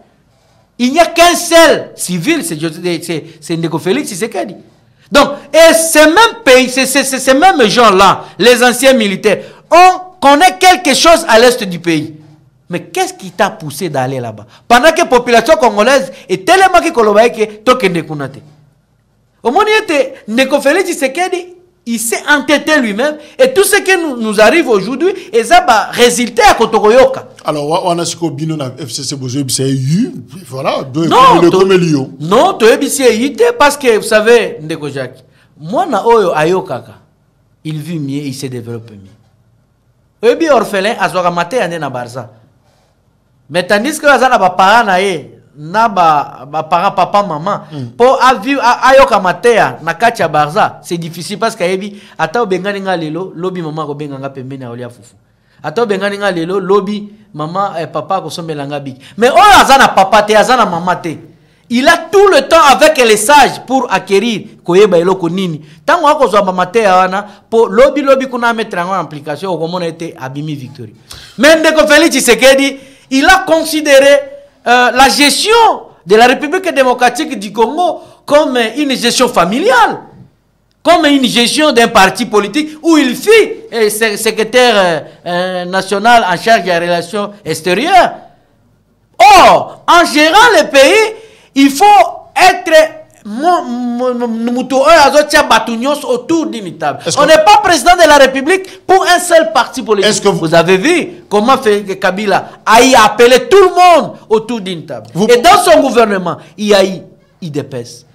Il n'y a qu'un seul civil, c'est Ndeko Félix Tshisekedi. Donc, et ces mêmes pays, ces mêmes gens-là, les anciens militaires, on connaît quelque chose à l'est du pays. Mais qu'est-ce qui t'a poussé d'aller là-bas? Pendant que la population congolaise est tellement que au moment où Ndeko Félix Tshisekedi, il s'est entêté lui-même. Et tout ce qui nous arrive aujourd'hui, est ça résulté à Kotokoyoka. Alors, on a ce qu'on bino na FCC Bozo, c'est eu, voilà, non, parce que vous savez, Ndeko Jacques, moi na oyo ayokaka, il vit mieux, il se développe mieux. Obi orphelin azoka maté ane na Barza. Mais tandis que azana ba parents na ye, na ba parents papa maman, pour ayoka matéa na kati ya Barza, c'est difficile parce que yebi ata obengani nga lelo, lobi maman ko benganga pembeni na olia fufu. Ata obengani nga lelo, lobi maman et papa ko sombela nga big. Mais oyo azana papa te, azana maman te. Il a tout le temps avec les sages pour acquérir koyeba eloko nini. Tango ako zo mamate wana pour lobby kuna mettre en application au comment était abimi victory. Même Ndeko Félix Tshisekedi, il a considéré la gestion de la République démocratique du Congo comme une gestion familiale, comme une gestion d'un parti politique où il fut secrétaire national en charge des relations extérieures. Or, en gérant le pays, il faut être autour d'une table. On n'est pas président de la République pour un seul parti politique. Vous avez vu comment Kabila a appelé tout le monde autour d'une table. Et dans son gouvernement, il y a eu IDPS.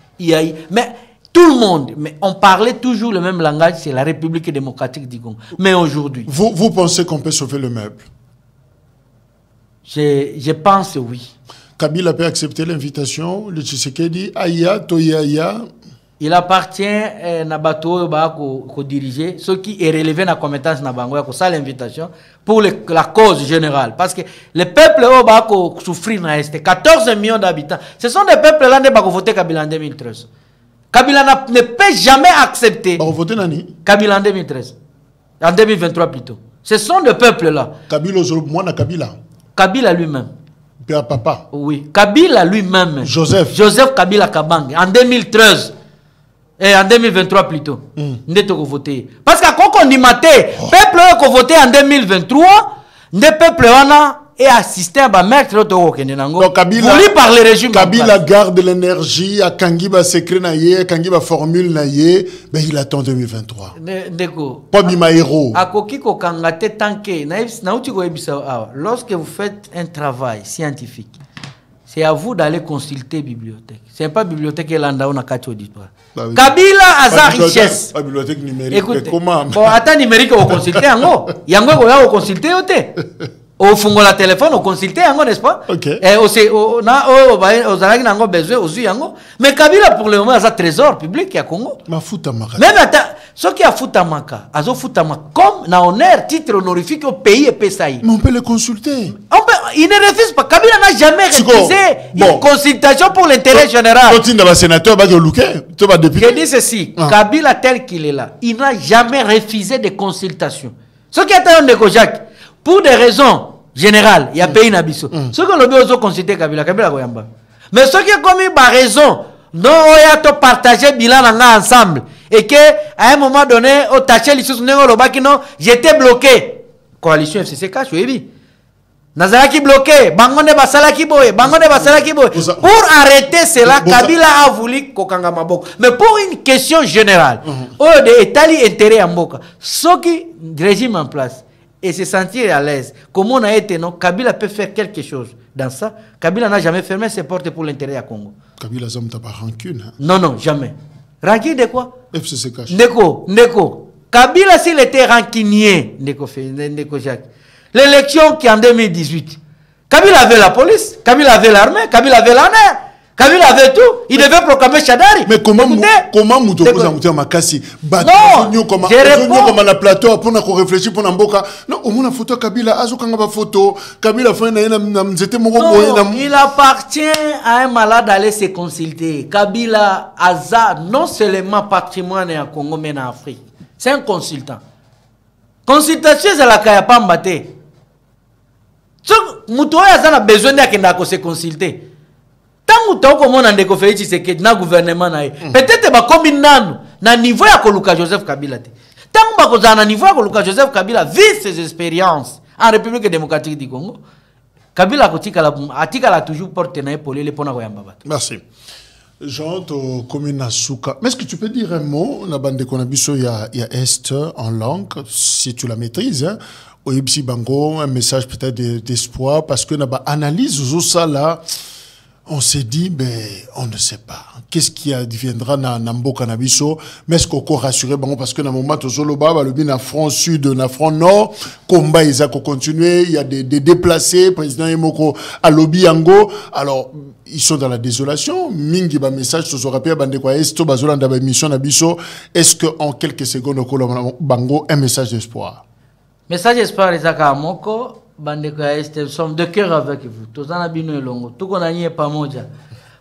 Mais tout le monde, mais on parlait toujours le même langage, c'est la République démocratique du Congo. Mais aujourd'hui... Vous pensez qu'on peut sauver le meuble? Je pense oui. Kabila peut accepter l'invitation, le Tshisekedi, Aya, Toyaya. Il appartient à Nabato ko diriger, ce qui est relevé dans la compétence Nabangoya, ça l'invitation pour la cause générale. Parce que les peuples qui souffrent dans l'Est, 14 millions d'habitants, ce sont des peuples là qui ont voté Kabila en 2013. Kabila ne peut jamais accepter. Voté Nani? Kabila en 2013. En 2023 plutôt. Ce sont des peuples là. Kabila lui-même. Papa. Oui. Kabila lui-même. Joseph Kabila Kabange. En 2013. Et en 2023 plutôt. Ndeto ko voter. Parce que quand on y maté, peuple ko voter en 2023, ne peuple wana et assisté à ba maître l'auto Kenenango. Voulu par le régime. Kabila garde l'énergie à Kangiba secret naie, Kangiba formule naie, ben il attend 2023. Ndeko. Pas bima héros. Akoki ko kangate tanké, na uti ko ebisa. Lorsque vous faites un travail scientifique, c'est à vous d'aller consulter bibliothèque. C'est pas bibliothèque et l'anda on a quatre auditoires. Kabila a sa richesse. Bibliothèque numérique. Écoutez, comment? Bon, attends numérique au consulter yango. Yango ko ya au consulter ote. Au fungo la téléphone au consulter yango, n'est-ce pas? OK. Et aux zalaki nango besoin aux yango. Mais Kabila pour le moment a sa trésor public ya Congo. Ma futamaka. Même attends, ce qui a futamaka, azo futamaka comme na honneur titre honorifique au pays et PSAI. Mais on peut le consulter. Il ne refuse pas. Kabila n'a jamais refusé une consultation pour l'intérêt général. Sénateur, Je dis ceci, Kabila tel qu'il est là, il n'a jamais refusé de consultation. Ce qui est un de Kojak, pour des raisons générales, il y a pays Nabiso. Ce que le bureau a consulté Kabila, Kabila Goyamba. Mais ce qui est commis par raison, non, on a tout partagé bilan ensemble. Et que à un moment donné, au taché les sous j'étais bloqué. Coalition FCC cache, oui. Nazaraki bloqué, Bangonde Basalaki boy, Bangonde Basalaki boy. Pour arrêter cela, Kabila a voulu Kokanga Maboko. Mais pour une question générale, au de Italie intérêt à Mboka, ce qui régime en place et se sentir à l'aise, comment on a été non, Kabila peut faire quelque chose. Dans ça, Kabila n'a jamais fermé ses portes pour l'intérêt à Congo. Kabila n'a pas rancune. Hein? Non, non, jamais. Rancune de quoi? FCC cache. Neko. Kabila s'il était rancunier, Neko Jacques. L'élection qui en 2018, Kabila avait la police, Kabila avait l'armée, Kabila avait l'armée, Kabila avait tout. Il devait proclamer Chadari. Mais comment Mouto Moussa Makassi non, comme la plateau pour réfléchir pour Namboka. Non, au moins la photo Kabila, Azokanga photo, Kabila fait il appartient à un malade d'aller se consulter. Kabila Aza, non seulement patrimoine à Congo, mais en Afrique. C'est un consultant. Consultation, c'est la Kayapambate. Moutoya a besoin de se consulter. Tant que tu as un conférence, c'est que le gouvernement peut-être que na niveau ya Koluka Joseph Kabila. Tant que tu as un niveau ya Koluka Joseph Kabila, vu ses expériences en République démocratique du Congo, Kabila a toujours porté na épaule les pona koyamba. Merci. Jean, to commune Souka. Mais est-ce que tu peux dire un mot? Na bande konabiso il y a Est en langue, si tu la maîtrises, hein? Au Ibsi Bango, un message peut-être d'espoir, parce que na ba analyse ça là, on s'est dit, ben, on ne sait pas. Qu'est-ce qui adviendra na Nambo Canabiso? Mais est-ce qu'on peut rassurer Bango? Parce que na moment Tozoloba, le bin na front sud, na front nord, combat ils a continué, il y a des déplacés, président Yemoko à Lobi Yango. Alors, ils sont dans la désolation. Mingi ba message to rappeler bande kwa esto bazolanda ba mission na biso. Est-ce que en quelques secondes au Bango un message d'espoir? Message d'espoir Isaka Moko bande kwa est, nous sommes de cœur avec vous. Tozana bino elongo. Tuko na nyie pamoja.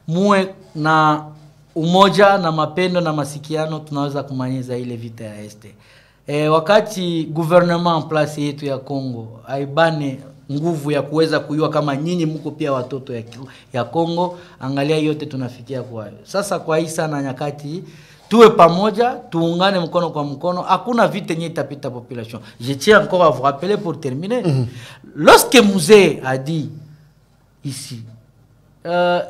Muwe na umoja na mapendo na masikiano tunaweza kumaliza ile vita ya este. Wakati gouvernement en place yetu ya Congo aibane nguvu ya kuweza kujua kama nyinyi mko pia watoto ya Congo, angalia yote tunafikia kwayo. Sasa kwa hii sana nyakati tuwe pamoja, tuungane mkono kwa mkono, hakuna vite nye itapita population. Je tiens encore à vous rappeler pour terminer. Lorsque Mouzé a dit ici,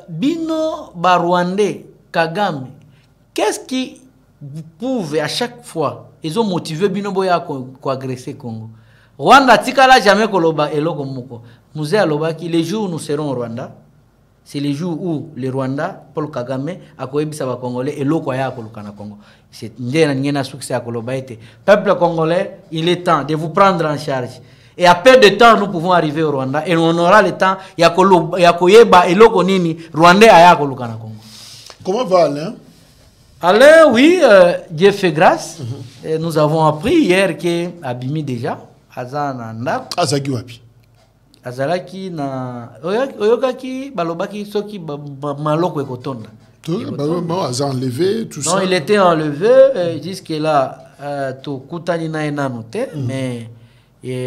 Bino Barwandais, Kagame, qu'est-ce qui vous prouve à chaque fois, ils ont motivé Bino Boya ko agresser Congo. Rwanda tikala jamais koloba eloko moko. Mouzé aloba ki les jours où nous serons au Rwanda, c'est les jours où le Rwanda, Paul Kagame, a koyebisa ba Congolais et l'oko ya koluka na Congo. C'est n'yena succès à koloba ete. Peuple congolais, il est temps de vous prendre en charge. Et à peu de temps, nous pouvons arriver au Rwanda et on aura le temps ya koyeba eloko nini Rwandais aya koluka na Congo. Comment va Alain? Alain, oui, Dieu fait grâce. Et nous avons appris hier que Abimi déjà, Azana Ndak. Azagi wapi? Azalaki na oyokaki balobaki soki maloko ekotonda. Azan enlevé tout ça. Non, il était enlevé jusque là to kutani na enanote, mais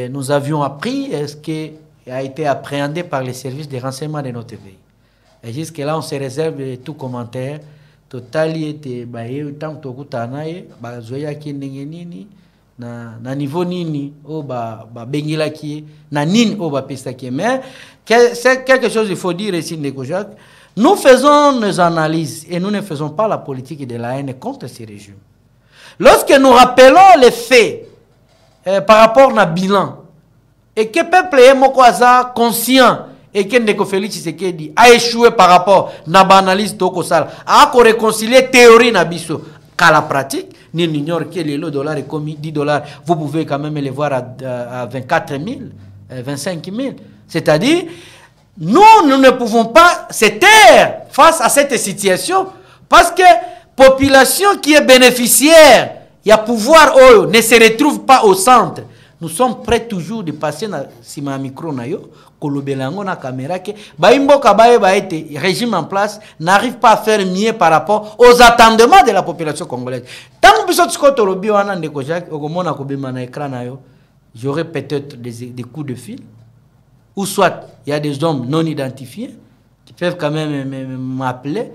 nous avions appris ce qui a été appréhendé par les services de renseignement de notre pays. Et jusque là on se réserve tout commentaire totali ete baye tant tokutana ye bazoyaki ndenge nini na niveau nini o ba bengelaki na nini o ba pesaki. Mais c'est quelque chose il faut dire ici Ndeko Jacques, nous faisons nos analyses et nous ne faisons pas la politique de la haine contre ces régimes. Lorsque nous rappelons les faits par rapport au bilan et que le peuple est conscient et que Ndeko Félix Tshisekedi a échoué par rapport à l'analyse de Tokosal, a réconcilié théorie na biso qu'à la pratique, ni ignore que le dollar est commis 10 $, vous pouvez quand même les voir à 24 000, 25 000. C'est-à-dire, nous ne pouvons pas se taire face à cette situation parce que la population qui est bénéficiaire, il y a pouvoir ne se retrouve pas au centre. Nous sommes prêts toujours de passer si ma micro na yo, kolobelango na caméra que baimboka bae baete régime en place n'arrive pas à faire mieux par rapport aux attendements de la population congolaise. Tant que biso tsko tolobi wana Ndeko Jacques okomona kobema na écran na yo, j'aurais peut-être des coups de fil ou soit il y a des hommes non identifiés qui peuvent quand même m'appeler.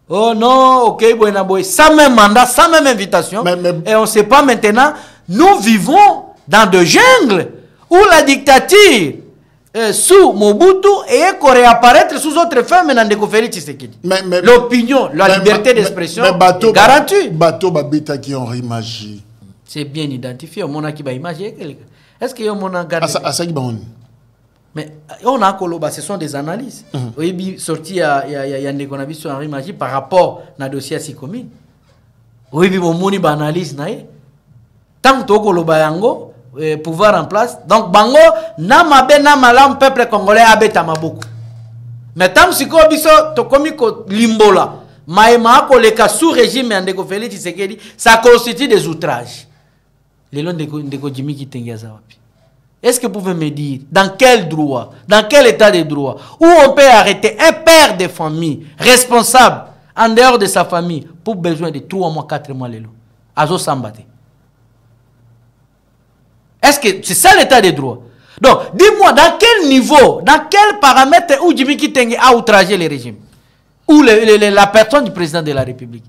Oh non, ok, bon, sans même mandat, sans même invitation. Et on ne sait pas maintenant, nous vivons dans des jungles où la dictature sous Mobutu et qu'on réapparaître sous autre forme dans Ndeko Félix Tshisekedi. L'opinion, la liberté d'expression est garantie. Bateau babita qui ont imagé. C'est bien identifié. On a qui va imager. Est-ce qu'il y a un gardé? Mais on a coloba, ce sont des analyses. Oui, sorti il y a des connaissances sur Henri Magie par rapport au dossier à Sikomi. Oui, mais mon une analyse nae. Tant que coloba yango pouvoir en place. Donc bango na mabe na malam peuple congolais abeta mabuku. Mais tant que siko biso to komi ko limbola, maema ko le cas sous régime Ndeko Félix Tshisekedi, ça constitue des outrages. Les longs de Jimmy qui tengaza wapi. Est-ce que vous pouvez me dire dans quel droit, dans quel état de droit, où on peut arrêter un père de famille responsable en dehors de sa famille pour besoin de 3 mois, 4 mois les lots? Azo Sambate. Est-ce que c'est ça l'état de droit? Donc, dis-moi, dans quel niveau, dans quel paramètre où Jimmy Kitenge a outragé le régime? Ou la personne du président de la République?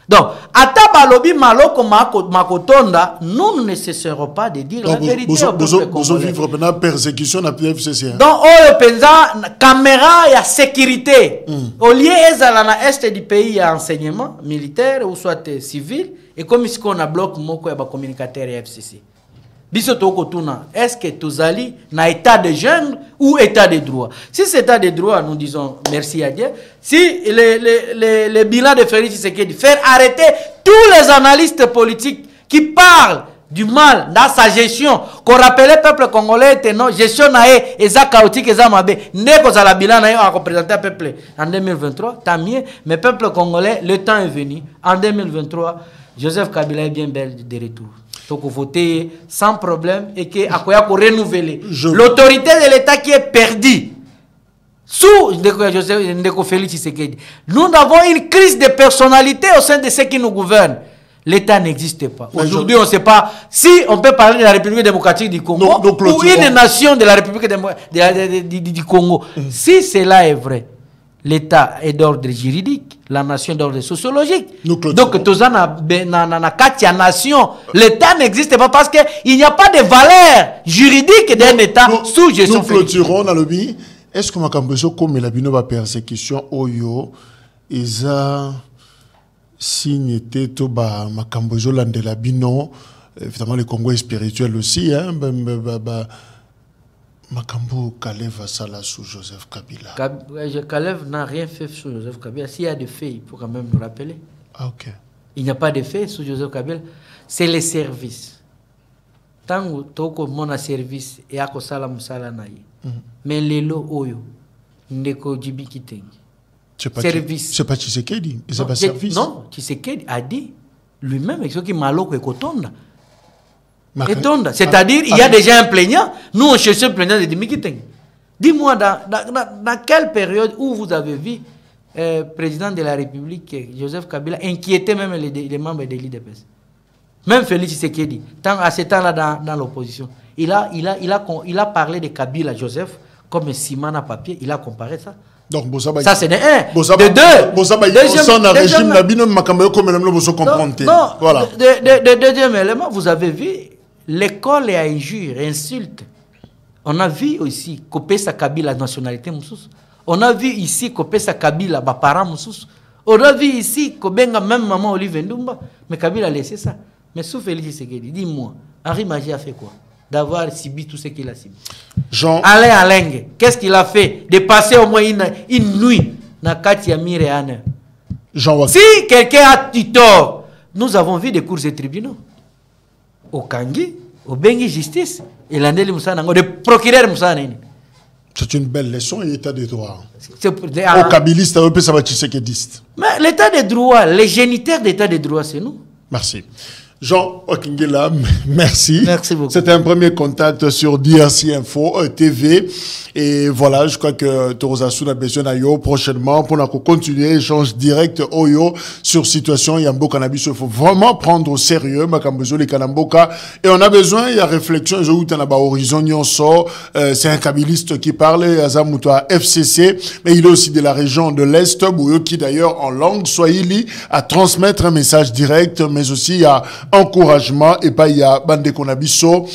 Donc, Atabalobi Maloko Makotonda, nous ne cesserons pas de dire la vérité. Vous vivre pendant persécution à PFCC. Donc, on pensa caméra et sécurité. Au lieu de l'est du pays, il y a enseignement militaire ou soit civil. Et comme ici, on a bloqué mon communicateur et FCC. Est-ce que tu allais dans état de jungle ou état de droit? Si c'est état de droit, nous disons merci à Dieu. Si le bilan de Félix Tshisekedi faire arrêter tous les analystes politiques qui parlent du mal dans sa gestion, qu'on rappelait peuple congolais, non, gestion nae, eza chaotique, eza mabe, ne ko la bilan nae a représenté peuple en 2023, tant mieux, mais peuple congolais, le temps est venu. En 2023, Joseph Kabila est bien belle de retour. Donc voter sans problème et que Akoya ko renouveler l'autorité de l'État qui est perdue sous Ndeko Félix Tshisekedi. Nous avons une crise de personnalité au sein de ceux qui nous gouvernent. L'État n'existe pas. Aujourd'hui, on ne sait pas si on peut parler de la République démocratique du Congo ou une nation de la République du Congo. Si cela est vrai, l'État est d'ordre juridique, la nation est d'ordre sociologique. Donc, la nation, l'État n'existe pas parce qu'il n'y a pas de valeur juridique d'un État sous gestion. Nous clôturons dans le but. Est-ce que Makambeso, comme la bino va persécution, Oyo, Isa, signe était tout bas, Makambeso, l'andela bino, évidemment, le Congo est spirituel aussi, hein, Makambo Kalev a ça là sous Joseph Kabila. Kalev n'a rien fait sous Joseph Kabila. S'il y a des faits, il faut quand même nous rappeler. Ah, ok. Il n'y a pas de faits sous Joseph Kabila. C'est les services. Tant que mon service et à Kosala Moussala Naï. Mais les lots Oyo, Ndeko Djibi Kiteng. Service. C'est pas Tshisekedi. C'est pas service. Non, Tshisekedi a dit lui-même, et ce qui m'a l'eau Kotonda. C'est-à-dire, il y a déjà un plaignant. Nous, on cherche un plaignant de Dimi Kiteng. Dis-moi, dans quelle période où vous avez vu président de la République, Joseph Kabila, inquiéter même les membres de l'IDPS? Même Félix Tshisekedi, à ce temps-là dans l'opposition, il a parlé de Kabila, Joseph, comme Simana papier, il a comparé ça. Donc, ça c'est de un. De deux. Voilà. Deuxième élément, vous avez vu, l'école est à injure, insulte. On a vu aussi Kopesa Kabila nationalité Moussous. On a vu ici Kopesa Kabila parents Moussous. On a vu ici Kobenga même maman Olive Ndumba. Mais Kabila a laissé ça. Mais sous Félix Tshisekedi, dis-moi, Henri Magie a fait quoi? D'avoir subi tout ce qu'il a subi. Alain Aleng, qu'est-ce qu'il a fait? De passer au moins une nuit dans Katia Mireane. Si quelqu'un a du tort, nous avons vu des cours et tribunaux. Au Kangi, au Bengi Justice, et l'Andeli Moussana, le procureur Moussana. C'est une belle leçon et l'état de droit. Au Kabiliste, ça va Tshisekidiste. Mais l'état de droit, les géniteurs d'état de droit, c'est nous. Merci. Jean Okingela, merci. Merci beaucoup. C'était un premier contact sur DRC Info TV. Et voilà, je crois que Torozasu a besoin d'ailleurs prochainement pour continuer l'échange direct Oyo sur situation Yambo Cannabis. Il faut vraiment prendre au sérieux Makambezo les Kanamboka. Et on a besoin, il y a réflexion, c'est un kabiliste qui parle, Azamutoa FCC, mais il est aussi de la région de l'Est, Bouyo qui d'ailleurs en langue swahili à transmettre un message direct, mais aussi il y a encouragement et pas il y a Bande Konabiso.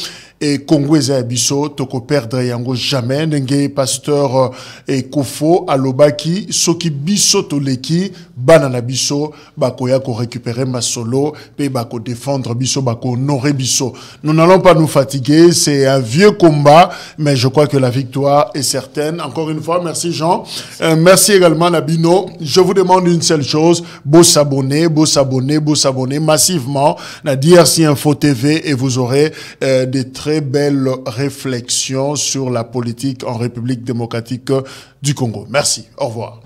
Et Congo Biso, toko perdre yango jamais, nenge pasteur et Kofo, Alobaki, soki biso toleki, banana biso, bako ya ko récupérer ma solo, pe bako défendre biso, bako honorer biso. Nous n'allons pas nous fatiguer, c'est un vieux combat, mais je crois que la victoire est certaine. Encore une fois, merci Jean. Merci également Nabino. Je vous demande une seule chose, beau s'abonner massivement, na DRC Info TV et vous aurez des très belle réflexion sur la politique en République démocratique du Congo. Merci. Au revoir.